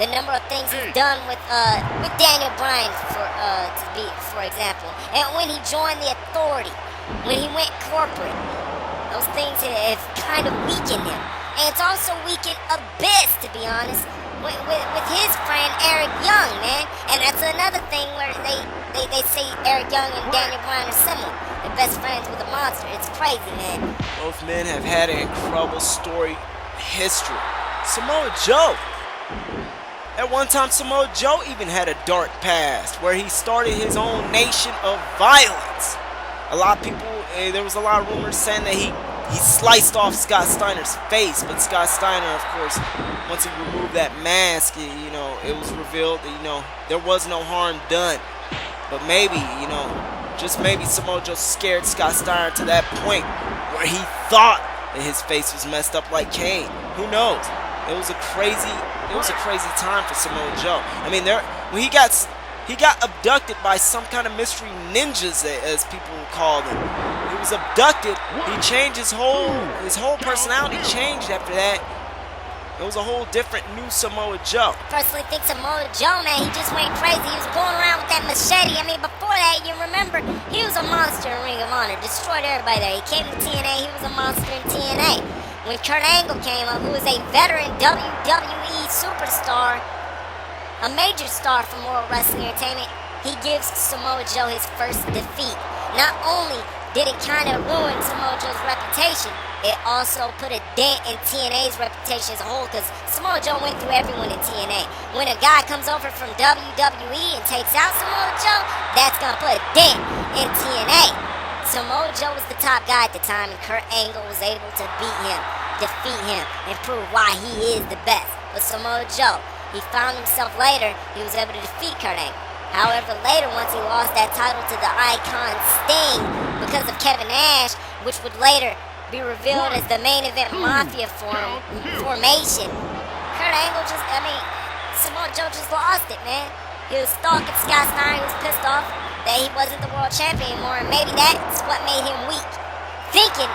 the number of things he's done with Daniel Bryan, for example, and when he joined the Authority, when he went corporate, those things have kind of weakened him. And it's also weakened Abyss, to be honest, with his friend Eric Young, man. And that's another thing where they say Eric Young and Daniel Bryan are similar. They're best friends with a monster. It's crazy, man. Both men have had an incredible story history. Samoa Joe. At one time, Samoa Joe even had a dark past where he started his own nation of violence. A lot of people, there was a lot of rumors saying that he he sliced off Scott Steiner's face, but Scott Steiner, of course, once he removed that mask, you know, it was revealed that, you know, there was no harm done. But maybe, you know, just maybe Samoa Joe scared Scott Steiner to that point where he thought that his face was messed up like Kane. Who knows? It was a crazy time for Samoa Joe. I mean, when he got abducted by some kind of mystery ninjas, as people call them. He was abducted. He changed his whole personality changed after that. It was a whole different new Samoa Joe. Personally think Samoa Joe, man, he just went crazy. He was going around with that machete. I mean, before that, you remember, he was a monster in Ring of Honor. Destroyed everybody there. He came to TNA. He was a monster in TNA. When Kurt Angle came up, who was a veteran WWE superstar, a major star from World Wrestling Entertainment, he gives Samoa Joe his first defeat. Not only did it kind of ruin Samoa Joe's reputation, it also put a dent in TNA's reputation as a whole, because Samoa Joe went through everyone in TNA. When a guy comes over from WWE and takes out Samoa Joe, that's going to put a dent in TNA. Samoa Joe was the top guy at the time, and Kurt Angle was able to beat him, defeat him, and prove why he is the best. But Samoa Joe, he found himself later, he was able to defeat Kurt Angle. However, later, once he lost that title to the Icon Sting because of Kevin Nash, which would later be revealed as the main event Mafia formation, Kurt Angle Samoa Joe just lost it, man. He was stalking Scott Steiner. He was pissed off that he wasn't the world champion anymore, and maybe that's what made him weak. Thinking,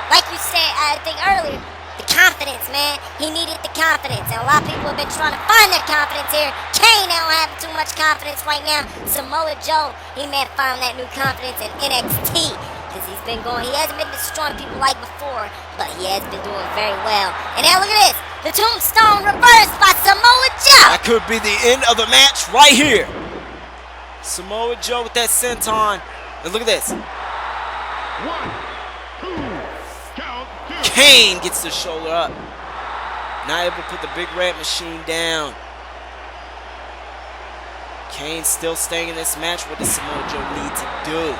like you said, I think earlier, the confidence, man. He needed the confidence, and a lot of people have been trying to find their confidence here. Kane don't have too much confidence right now. Samoa Joe, he may have found that new confidence in NXT, because he hasn't been destroying people like before, but he has been doing very well. And now look at this, the tombstone reversed by Samoa Joe. That could be the end of the match right here. Samoa Joe with that senton, and look at this. 1, 2, count. Kane gets the shoulder up. Not able to put the big red machine down. Kane still staying in this match. What does Samoa Joe need to do?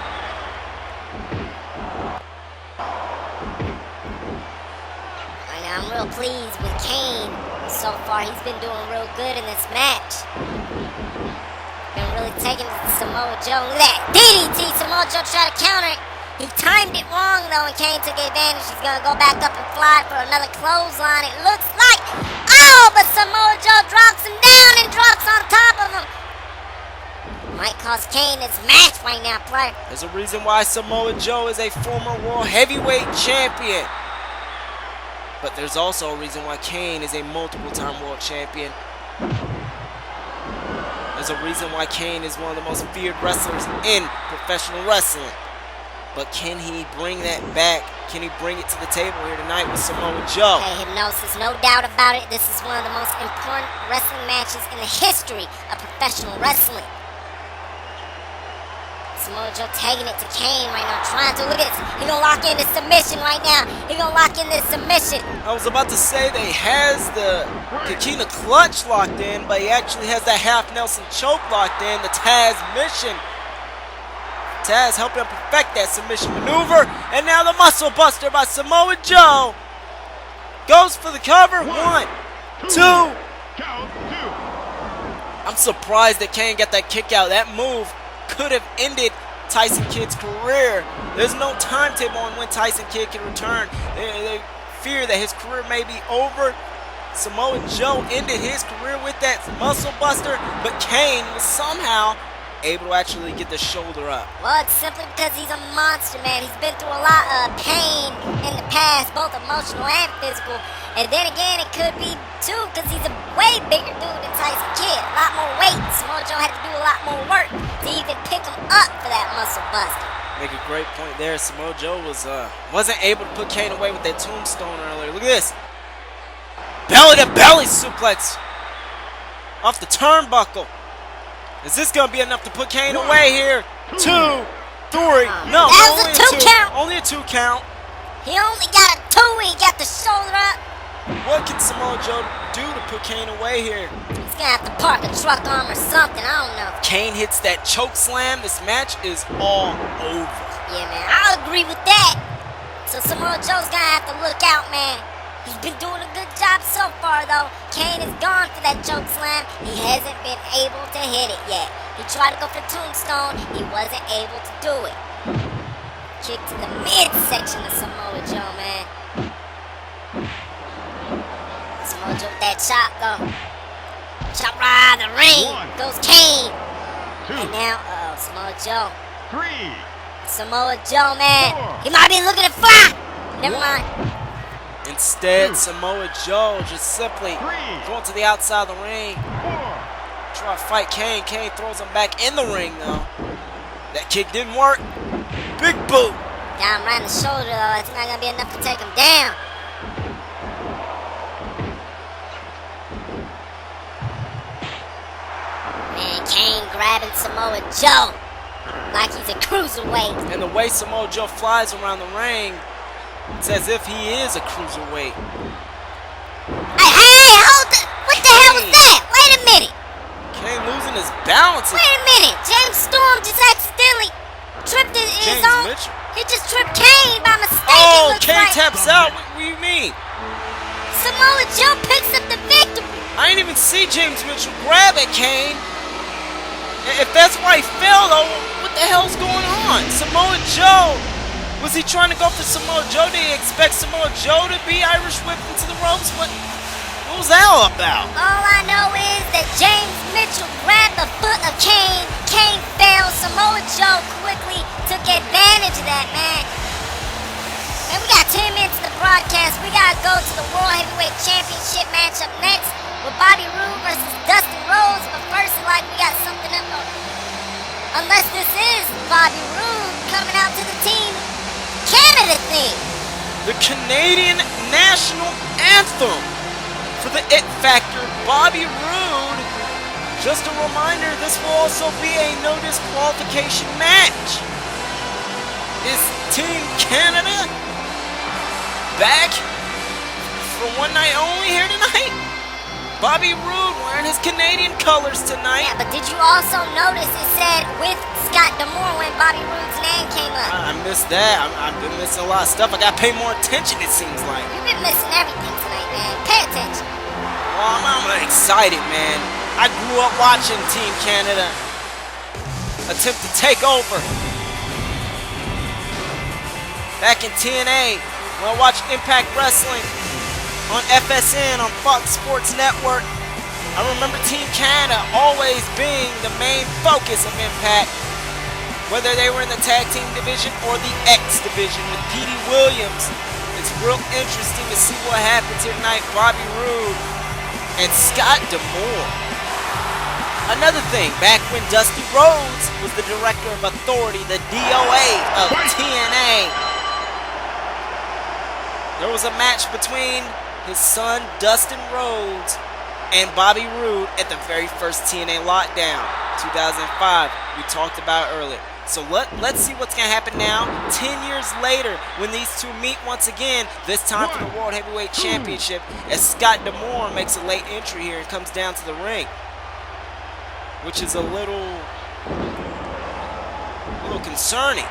Right now, I'm real pleased with Kane. So far, he's been doing real good in this match. Been really taking it to Samoa Joe. Look at that DDT. Samoa Joe tried to counter it. He timed it wrong, though, and Kane took advantage. He's going to go back up and fly for another clothesline. It looks like, but Samoa Joe drops him down and drops on top of him. Might cost Kane his match right now, player. There's a reason why Samoa Joe is a former World Heavyweight Champion. But there's also a reason why Kane is a multiple-time World Champion. There's a reason why Kane is one of the most feared wrestlers in professional wrestling. But can he bring that back? Can he bring it to the table here tonight with Samoa Joe? Hey, Hypnosis, no doubt about it. This is one of the most important wrestling matches in the history of professional wrestling. Samoa Joe tagging it to Kane right now, trying to, look at this. He's going to lock in this submission right now. He's going to lock in this submission. I was about to say that he has the Kikina clutch locked in, but he actually has that half Nelson choke locked in, the Taz mission. Taz helping him perfect that submission maneuver, and now the muscle buster by Samoa Joe goes for the cover. 1, 2. I'm surprised that Kane got that kick out. That move could have ended Tyson Kidd's career. There's no timetable on when Tyson Kidd can return. They fear that his career may be over. Samoa Joe ended his career with that muscle buster, but Kane was somehow able to actually get the shoulder up. Well, it's simply because he's a monster, man. He's been through a lot of pain in the past, both emotional and physical. And then again, it could be, too, because he's a way bigger dude than Tyson Kidd. A lot more weight. Samoa Joe had to do a lot more work to even pick him up for that muscle buster. Make a great point there. Samoa Joe wasn't able to put Kane away with that tombstone earlier. Look at this. Belly-to-belly suplex off the turnbuckle. Is this going to be enough to put Kane away here? 2, 3. No, that was a 2 count. Only a 2 count. He only got a 2 when he got the shoulder up. What can Samoa Joe do to put Kane away here? He's going to have to park a truck arm or something. I don't know. Kane hits that choke slam. This match is all over. Yeah, man. I'll agree with that. So So Samoa Joe's gonna have to look out, man. He's been doing a good job so far, though. Kane is gone for that choke slam. He hasn't been able to hit it yet. He tried to go for Tombstone. He wasn't able to do it. Kick to the midsection of Samoa Joe, man. Samoa Joe with that chop, though. Chop right out of the ring. Goes Kane. And now, Samoa Joe. Samoa Joe, man. He might be looking to fly. Never mind. Instead, Samoa Joe just simply going to the outside of the ring. Try to fight Kane. Kane throws him back in the ring, though. That kick didn't work. Big boot. Down right in the shoulder, though. It's not going to be enough to take him down. Man, Kane grabbing Samoa Joe like he's a cruiserweight. And the way Samoa Joe flies around the ring, it's as if he is a cruiserweight. Hey, hold it. What the hell was that? Wait a minute. Kane losing his balance. Wait a minute. James Storm just accidentally tripped his own. Mitchell. He just tripped Kane by mistake. Oh, Kane taps out. What do you mean? Samoa Joe picks up the victory. I didn't even see James Mitchell grab at Kane. If that's why he fell, though, what the hell's going on? Samoa Joe. Was he trying to go for Samoa Joe? Did he expect Samoa Joe to be Irish whipped into the ropes? What was that all about? All I know is that James Mitchell grabbed the foot of Kane. Kane fell. Samoa Joe quickly took advantage of that, man. Man, we got 10 minutes of the broadcast. We got to go to the World Heavyweight Championship matchup next with Bobby Roode versus Dustin Rhodes. But first, we got something up. Unless this is Bobby Roode coming out to the Team Canada thing. The Canadian national anthem for the It Factor, Bobby Roode. Just a reminder, this will also be a no disqualification match. Is Team Canada back for one night only here tonight? Bobby Roode wearing his Canadian colors tonight. Yeah, but did you also notice it said with Scott D'Amore when Bobby Roode's name came up? I missed that. I've been missing a lot of stuff. I gotta pay more attention, it seems like. You've been missing everything tonight, man. Pay attention. Well, I'm excited, man. I grew up watching Team Canada attempt to take over. Back in TNA, when I watched Impact Wrestling on FSN, on Fox Sports Network, I remember Team Canada always being the main focus of Impact, whether they were in the tag team division or the X division with Petey Williams. It's real interesting to see what happens here tonight. Bobby Roode and Scott D'Amore. Another thing, back when Dusty Rhodes was the director of authority, the DOA of TNA, there was a match between his son Dustin Rhodes and Bobby Roode at the very first TNA Lockdown, 2005. We talked about it earlier. So let's see what's going to happen now, 10 years later, when these two meet once again, this time for the World Heavyweight Championship, as Scott D'Amore makes a late entry here and comes down to the ring, which is a little concerning.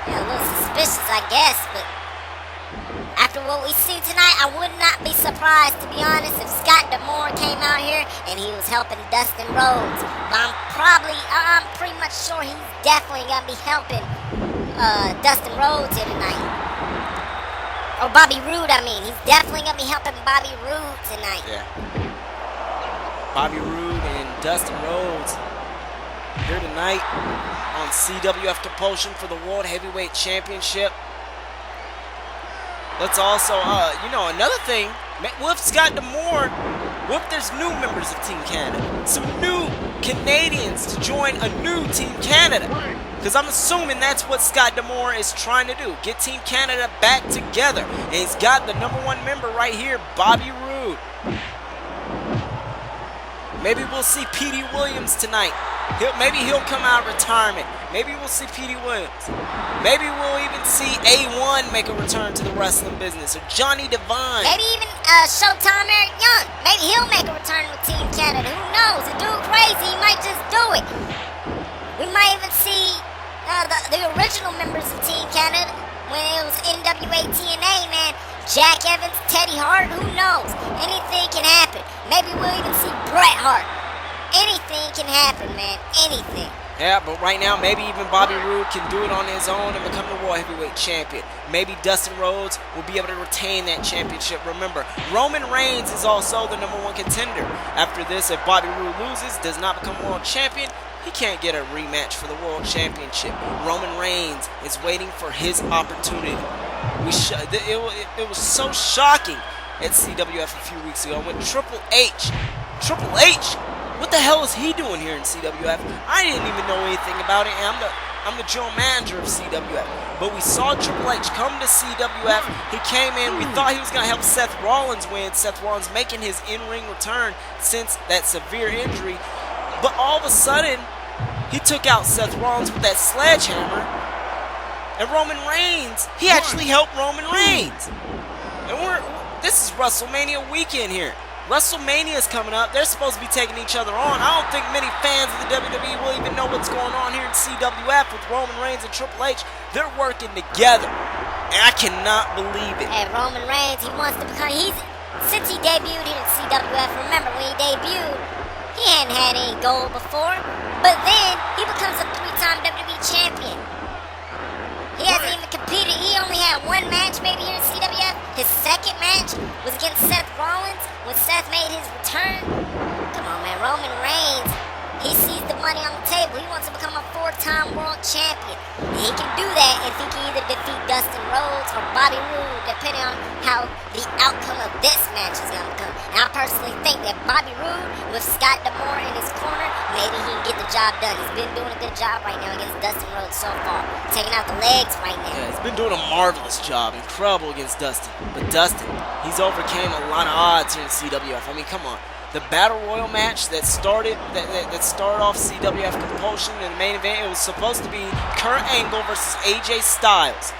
Yeah, a little suspicious, I guess, but after what we see tonight, I would not be surprised, to be honest, if Scott D'Amore came out here and he was helping Dustin Rhodes. But I'm pretty much sure he's definitely going to be helping Dustin Rhodes here tonight. Or Bobby Roode, I mean. He's definitely going to be helping Bobby Roode tonight. Yeah. Bobby Roode and Dustin Rhodes here tonight on CWF Compulsion for the World Heavyweight Championship. Let's also, another thing, with Scott D'Amore, what if there's new members of Team Canada? Some new Canadians to join a new Team Canada. Because I'm assuming that's what Scott D'Amore is trying to do. Get Team Canada back together. And he's got the #1 member right here, Bobby Roode. Maybe we'll see Petey Williams tonight. Maybe he'll come out of retirement. Maybe we'll see Petey Williams. Maybe we'll even see A1 make a return to the wrestling business. Or Johnny Devine. Maybe even Showtime Eric Young. Maybe he'll make a return with Team Canada. Who knows? The dude crazy. He might just do it. We might even see the original members of Team Canada when it was Women's NWA TNA, man. Jack Evans, Teddy Hart, who knows? Anything can happen. Maybe we'll even see Bret Hart. Anything can happen, man. Anything. Yeah, but right now, maybe even Bobby Roode can do it on his own and become the World Heavyweight Champion. Maybe Dustin Rhodes will be able to retain that championship. Remember, Roman Reigns is also the #1 contender. After this, if Bobby Roode loses, does not become World Champion, he can't get a rematch for the World Championship. Roman Reigns is waiting for his opportunity. It was so shocking at CWF a few weeks ago when Triple H, what the hell is he doing here in CWF? I didn't even know anything about it, and I'm the general manager of CWF. But we saw Triple H come to CWF. He came in. We thought he was going to help Seth Rollins win. Seth Rollins making his in-ring return since that severe injury. But all of a sudden, he took out Seth Rollins with that sledgehammer. And Roman Reigns, he actually helped Roman Reigns. And this is WrestleMania weekend here. WrestleMania is coming up. They're supposed to be taking each other on. I don't think many fans of the WWE will even know what's going on here in CWF with Roman Reigns and Triple H. They're working together, and I cannot believe it. Hey, Roman Reigns, he wants to become, since he debuted here in CWF, remember when he debuted, he hadn't had any gold before, but then he becomes a 3-time WWE champion. He hasn't even competed. He only had one match maybe here in CWF. His second match was against Seth Rollins when Seth made his return. Come on, man. Roman Reigns, he sees the money on the table. He wants to become a 4-time world champion. And he can do that if he can either defeat Dustin Rhodes or Bobby Roode, depending on how the outcome of this match is going to come. And I personally think that Bobby Roode, with Scott D'Amore in his corner, maybe he can get the job done. He's been doing a good job right now against Dustin Rhodes so far. Taking out the legs right now. Yeah, he's been doing a marvelous job. Incredible against Dustin. But Dustin, he's overcame a lot of odds here in CWF. I mean, come on. The Battle Royal match that started off CWF Compulsion in the main event, it was supposed to be Kurt Angle versus AJ Styles.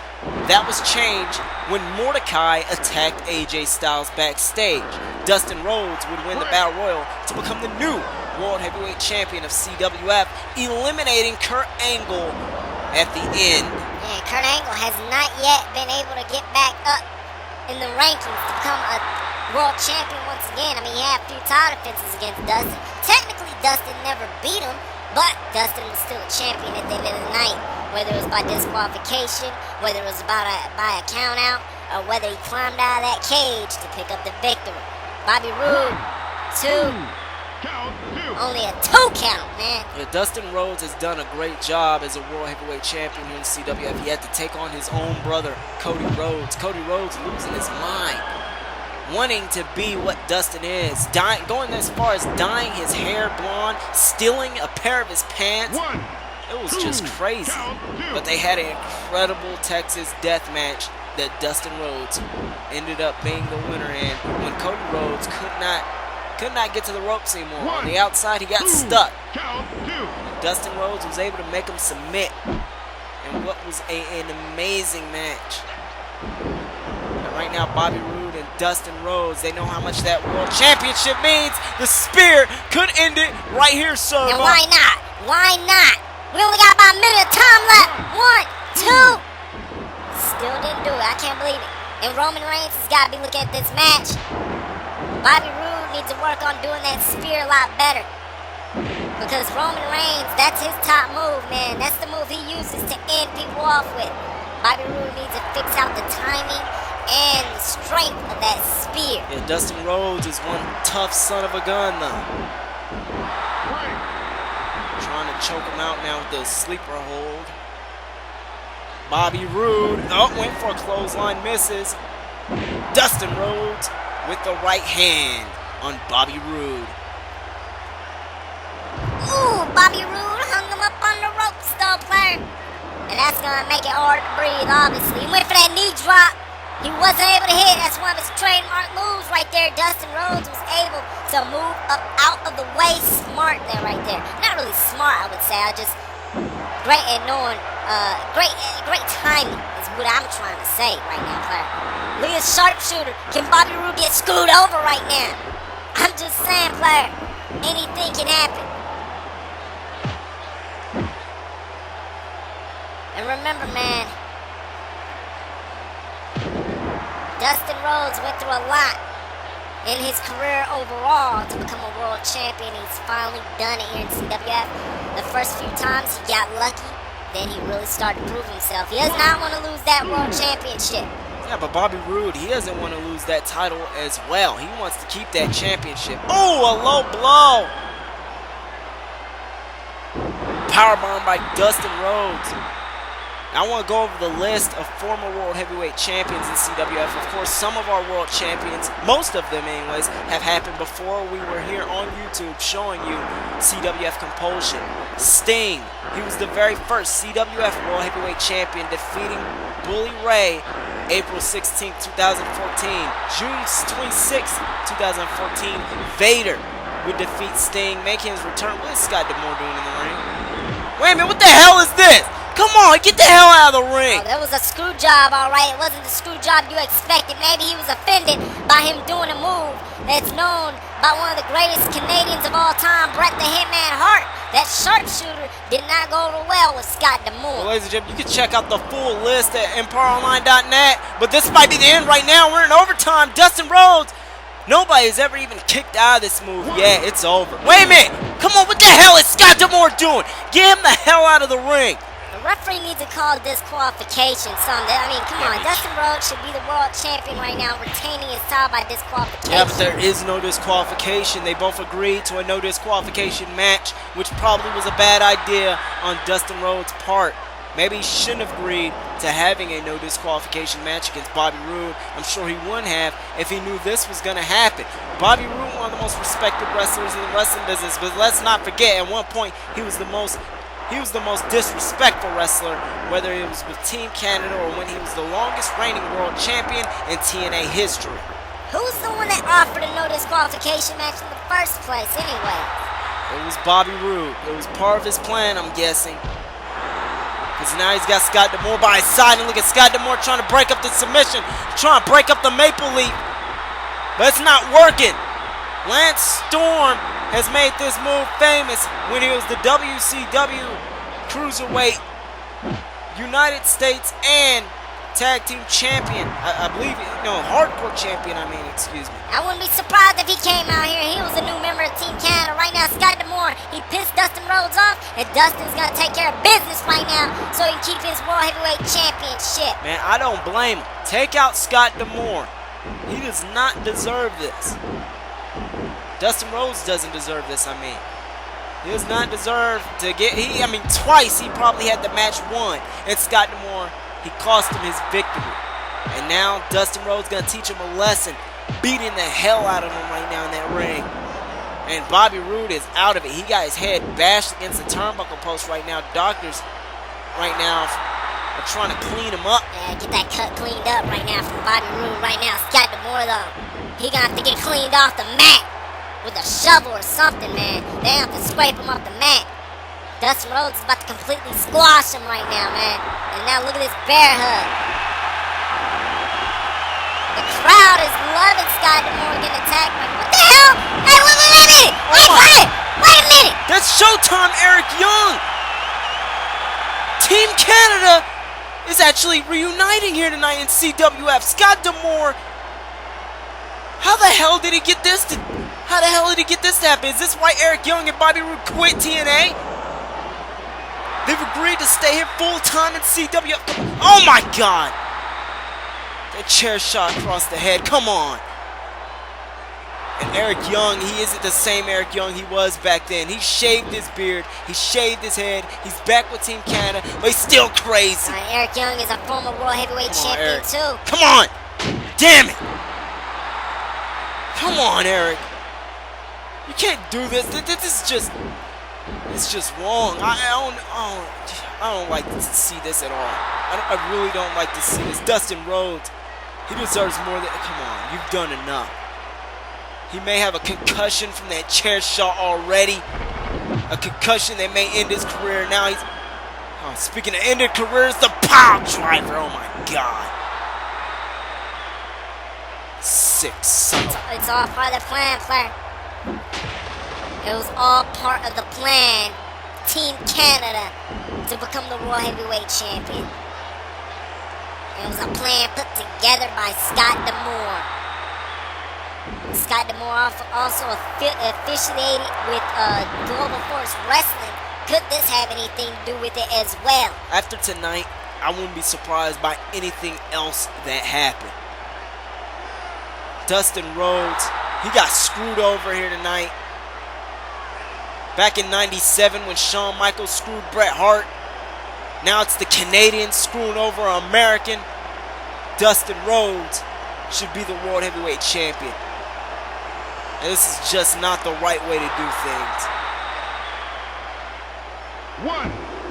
That was changed when Mordecai attacked AJ Styles backstage. Dustin Rhodes would win the Battle Royal to become the new World Heavyweight Champion of CWF, eliminating Kurt Angle at the end. Yeah, Kurt Angle has not yet been able to get back up in the rankings to become a world champion once again. I mean, he had a few title defenses against Dustin. Technically, Dustin never beat him, but Dustin was still a champion at the end of the night. Whether it was by disqualification, whether it was by a count out, or whether he climbed out of that cage to pick up the victory. Bobby Roode, 2. Only a 2 count, man. Yeah, Dustin Rhodes has done a great job as a World Heavyweight Champion here in CWF. He had to take on his own brother, Cody Rhodes. Cody Rhodes losing his mind, wanting to be what Dustin is, going as far as dyeing his hair blonde, stealing a pair of his pants. It was just crazy. But they had an incredible Texas death match that Dustin Rhodes ended up being the winner in when Cody Rhodes could not get to the ropes anymore. On the outside, he got stuck. Dustin Rhodes was able to make him submit in what was an amazing match. And right now, Bobby Roode and Dustin Rhodes, they know how much that World Championship means. The spear could end it right here, sir. And why not? Why not? We only got about a minute of time left. 1, 2. Still didn't do it. I can't believe it. And Roman Reigns has got to be looking at this match. Bobby Roode needs to work on doing that spear a lot better. Because Roman Reigns, that's his top move, man. That's the move he uses to end people off with. Bobby Roode needs to fix out the timing and the strength of that spear. Yeah, Dustin Rhodes is one tough son of a gun, though. Trying to choke him out now with the sleeper hold. Bobby Roode, went for a clothesline, misses. Dustin Rhodes with the right hand on Bobby Roode. Ooh, Bobby Roode hung him up on the ropes, though, player. And that's going to make it hard to breathe, obviously. He went for that knee drop. He wasn't able to hit. That's one of his trademark moves right there. Dustin Rhodes was able to move up out of the way. Smart there, right there. Not really smart, I would say. Great at knowing, great timing is what I'm trying to say right now, player. Look at sharpshooter. Can Bobby Roode get screwed over right now? I'm just saying, player. Anything can happen. And remember, man, Dustin Rhodes went through a lot in his career overall to become a world champion. He's finally done it here in CWF. The first few times he got lucky, then he really started to prove himself. He does not want to lose that world championship. Yeah, but Bobby Roode, he doesn't want to lose that title as well. He wants to keep that championship. Oh, a low blow. Powerbomb by Dustin Rhodes. I want to go over the list of former World Heavyweight Champions in CWF. Of course, some of our World Champions, most of them anyways, have happened before we were here on YouTube showing you CWF Compulsion. Sting, he was the very first CWF World Heavyweight Champion, defeating Bully Ray April 16, 2014. June 26, 2014, Vader would defeat Sting, making his return. What is Scott D'Amore doing in the ring? Wait a minute, what the hell is this? Come on, get the hell out of the ring. Oh, that was a screw job, all right. It wasn't the screw job you expected. Maybe he was offended by him doing a move that's known by one of the greatest Canadians of all time, Bret the Hitman Hart. That sharpshooter did not go over well with Scott D'Amore. Well, ladies and gentlemen, you can check out the full list at EmpireOnline.net. But this might be the end right now. We're in overtime. Dustin Rhodes. Nobody's ever even kicked out of this move yet. It's over. Wait a minute. Come on, what the hell is Scott D'Amore doing? Get him the hell out of the ring. The referee needs to call disqualification something. I mean, come on. Dustin Rhodes should be the world champion right now, retaining his title by disqualification. Yeah, but there is no disqualification. They both agreed to a no disqualification match, which probably was a bad idea on Dustin Rhodes' part. Maybe he shouldn't have agreed to having a no disqualification match against Bobby Roode. I'm sure he wouldn't have if he knew this was going to happen. Bobby Roode, one of the most respected wrestlers in the wrestling business, but let's not forget, at one point, he was the most disrespectful wrestler, whether it was with Team Canada or when he was the longest reigning world champion in TNA history. Who's the one that offered a no disqualification match in the first place anyway? It was Bobby Roode. It was part of his plan, I'm guessing. Because now he's got Scott D'Amore by his side, and look at Scott D'Amore trying to break up the submission, trying to break up the Maple Leaf. But it's not working. Lance Storm has made this move famous when he was the WCW Cruiserweight United States and Tag Team Champion. I believe, Hardcore Champion, excuse me. I wouldn't be surprised if he came out here. He was a new member of Team Canada. Right now, Scott D'Amore, he pissed Dustin Rhodes off, and Dustin's going to take care of business right now so he can keep his World Heavyweight Championship. Man, I don't blame him. Take out Scott D'Amore. He does not deserve this. Dustin Rhodes doesn't deserve this, He does not deserve to get, twice he probably had the match won. And Scott D'Amore, he cost him his victory. And now Dustin Rhodes going to teach him a lesson, beating the hell out of him right now in that ring. And Bobby Roode is out of it. He got his head bashed against the turnbuckle post right now. Doctors right now are trying to clean him up. Yeah, get that cut cleaned up right now from Bobby Roode right now. Scott D'Amore, though, he going to have to get cleaned off the mat with a shovel or something, man. They have to scrape him off the mat. Dustin Rhodes is about to completely squash him right now, man. And now look at this bear hug. The crowd is loving Scott D'Amore getting attacked. What the hell? Hey, wait a minute! Wait a minute! That's Showtime Eric Young! Team Canada is actually reuniting here tonight in CWF. Scott D'Amore, how the hell did he get this to happen? Is this why Eric Young and Bobby Roode quit TNA? They've agreed to stay here full-time in CWF. Oh my God! That chair shot across the head. Come on. And Eric Young, he isn't the same Eric Young he was back then. He shaved his beard. He shaved his head. He's back with Team Canada, but he's still crazy. Eric Young is a former World Heavyweight Champion, too. Come on! Damn it! Come on, Eric. You can't do this. This is just... It's just wrong. I don't like to see this at all. I really don't like to see this. Dustin Rhodes, he deserves more than... Come on, you've done enough. He may have a concussion from that chair shot already. A concussion that may end his career. Now he's... Oh, speaking of ended careers, the pile driver. Oh my God. Sick son. It's all part of the plan, player. It was all part of the plan, Team Canada, to become the World Heavyweight Champion. It was a plan put together by Scott D'Amore. Scott D'Amore also officiated with Global Force Wrestling. Could this have anything to do with it as well? After tonight, I wouldn't be surprised by anything else that happened. Dustin Rhodes, he got screwed over here tonight. Back in '97 when Shawn Michaels screwed Bret Hart. Now it's the Canadians screwing over an American. Dustin Rhodes should be the World Heavyweight Champion. And this is just not the right way to do things.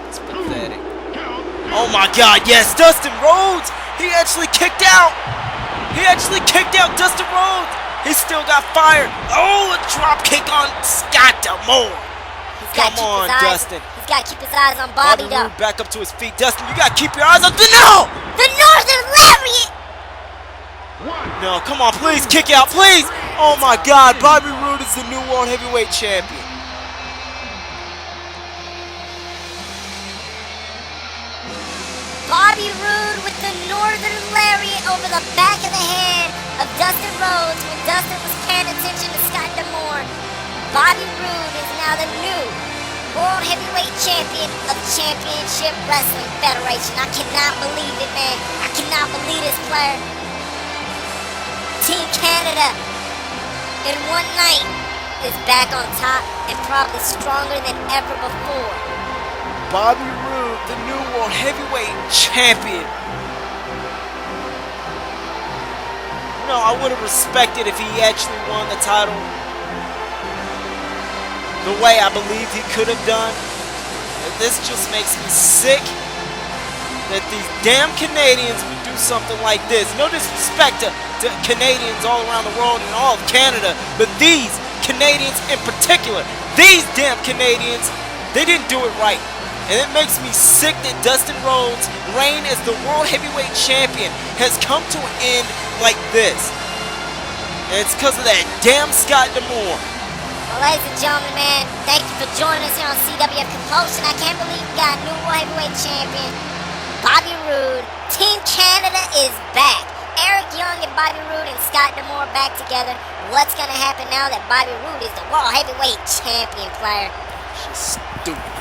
It's pathetic. Oh my God, yes, Dustin Rhodes! He actually kicked out! He actually kicked out Dustin Rhodes! He still got fired. Oh, a drop kick on Scott D'Amore. Come on, Dustin. He's got to keep his eyes on Bobby, though. Roode back up to his feet. Dustin, you got to keep your eyes on... No! The Northern Lariat! No, come on, please, kick out, please! Oh my God, Bobby Roode is the new World Heavyweight Champion. Bobby Roode with the Northern Lariat over the back of the head of Dustin Rhodes when Dustin was paying attention to Scott D'Amore. Bobby Roode is now the new World Heavyweight Champion of Championship Wrestling Federation. I cannot believe it, man. I cannot believe this player. Team Canada in one night is back on top and probably stronger than ever before. Bobby Roode, the new World Heavyweight Champion. You know, I would have respected if he actually won the title the way I believed he could have done. And this just makes me sick that these damn Canadians would do something like this. No disrespect to Canadians all around the world and all of Canada, but these Canadians in particular, these damn Canadians, they didn't do it right. And it makes me sick that Dustin Rhodes' reign as the World Heavyweight Champion has come to an end like this. And it's because of that damn Scott D'Amore. Well, ladies and gentlemen, man, thank you for joining us here on CWF Compulsion. I can't believe we got a new World Heavyweight Champion, Bobby Roode. Team Canada is back. Eric Young and Bobby Roode and Scott D'Amore back together. What's going to happen now that Bobby Roode is the World Heavyweight Champion, player? It's just stupid.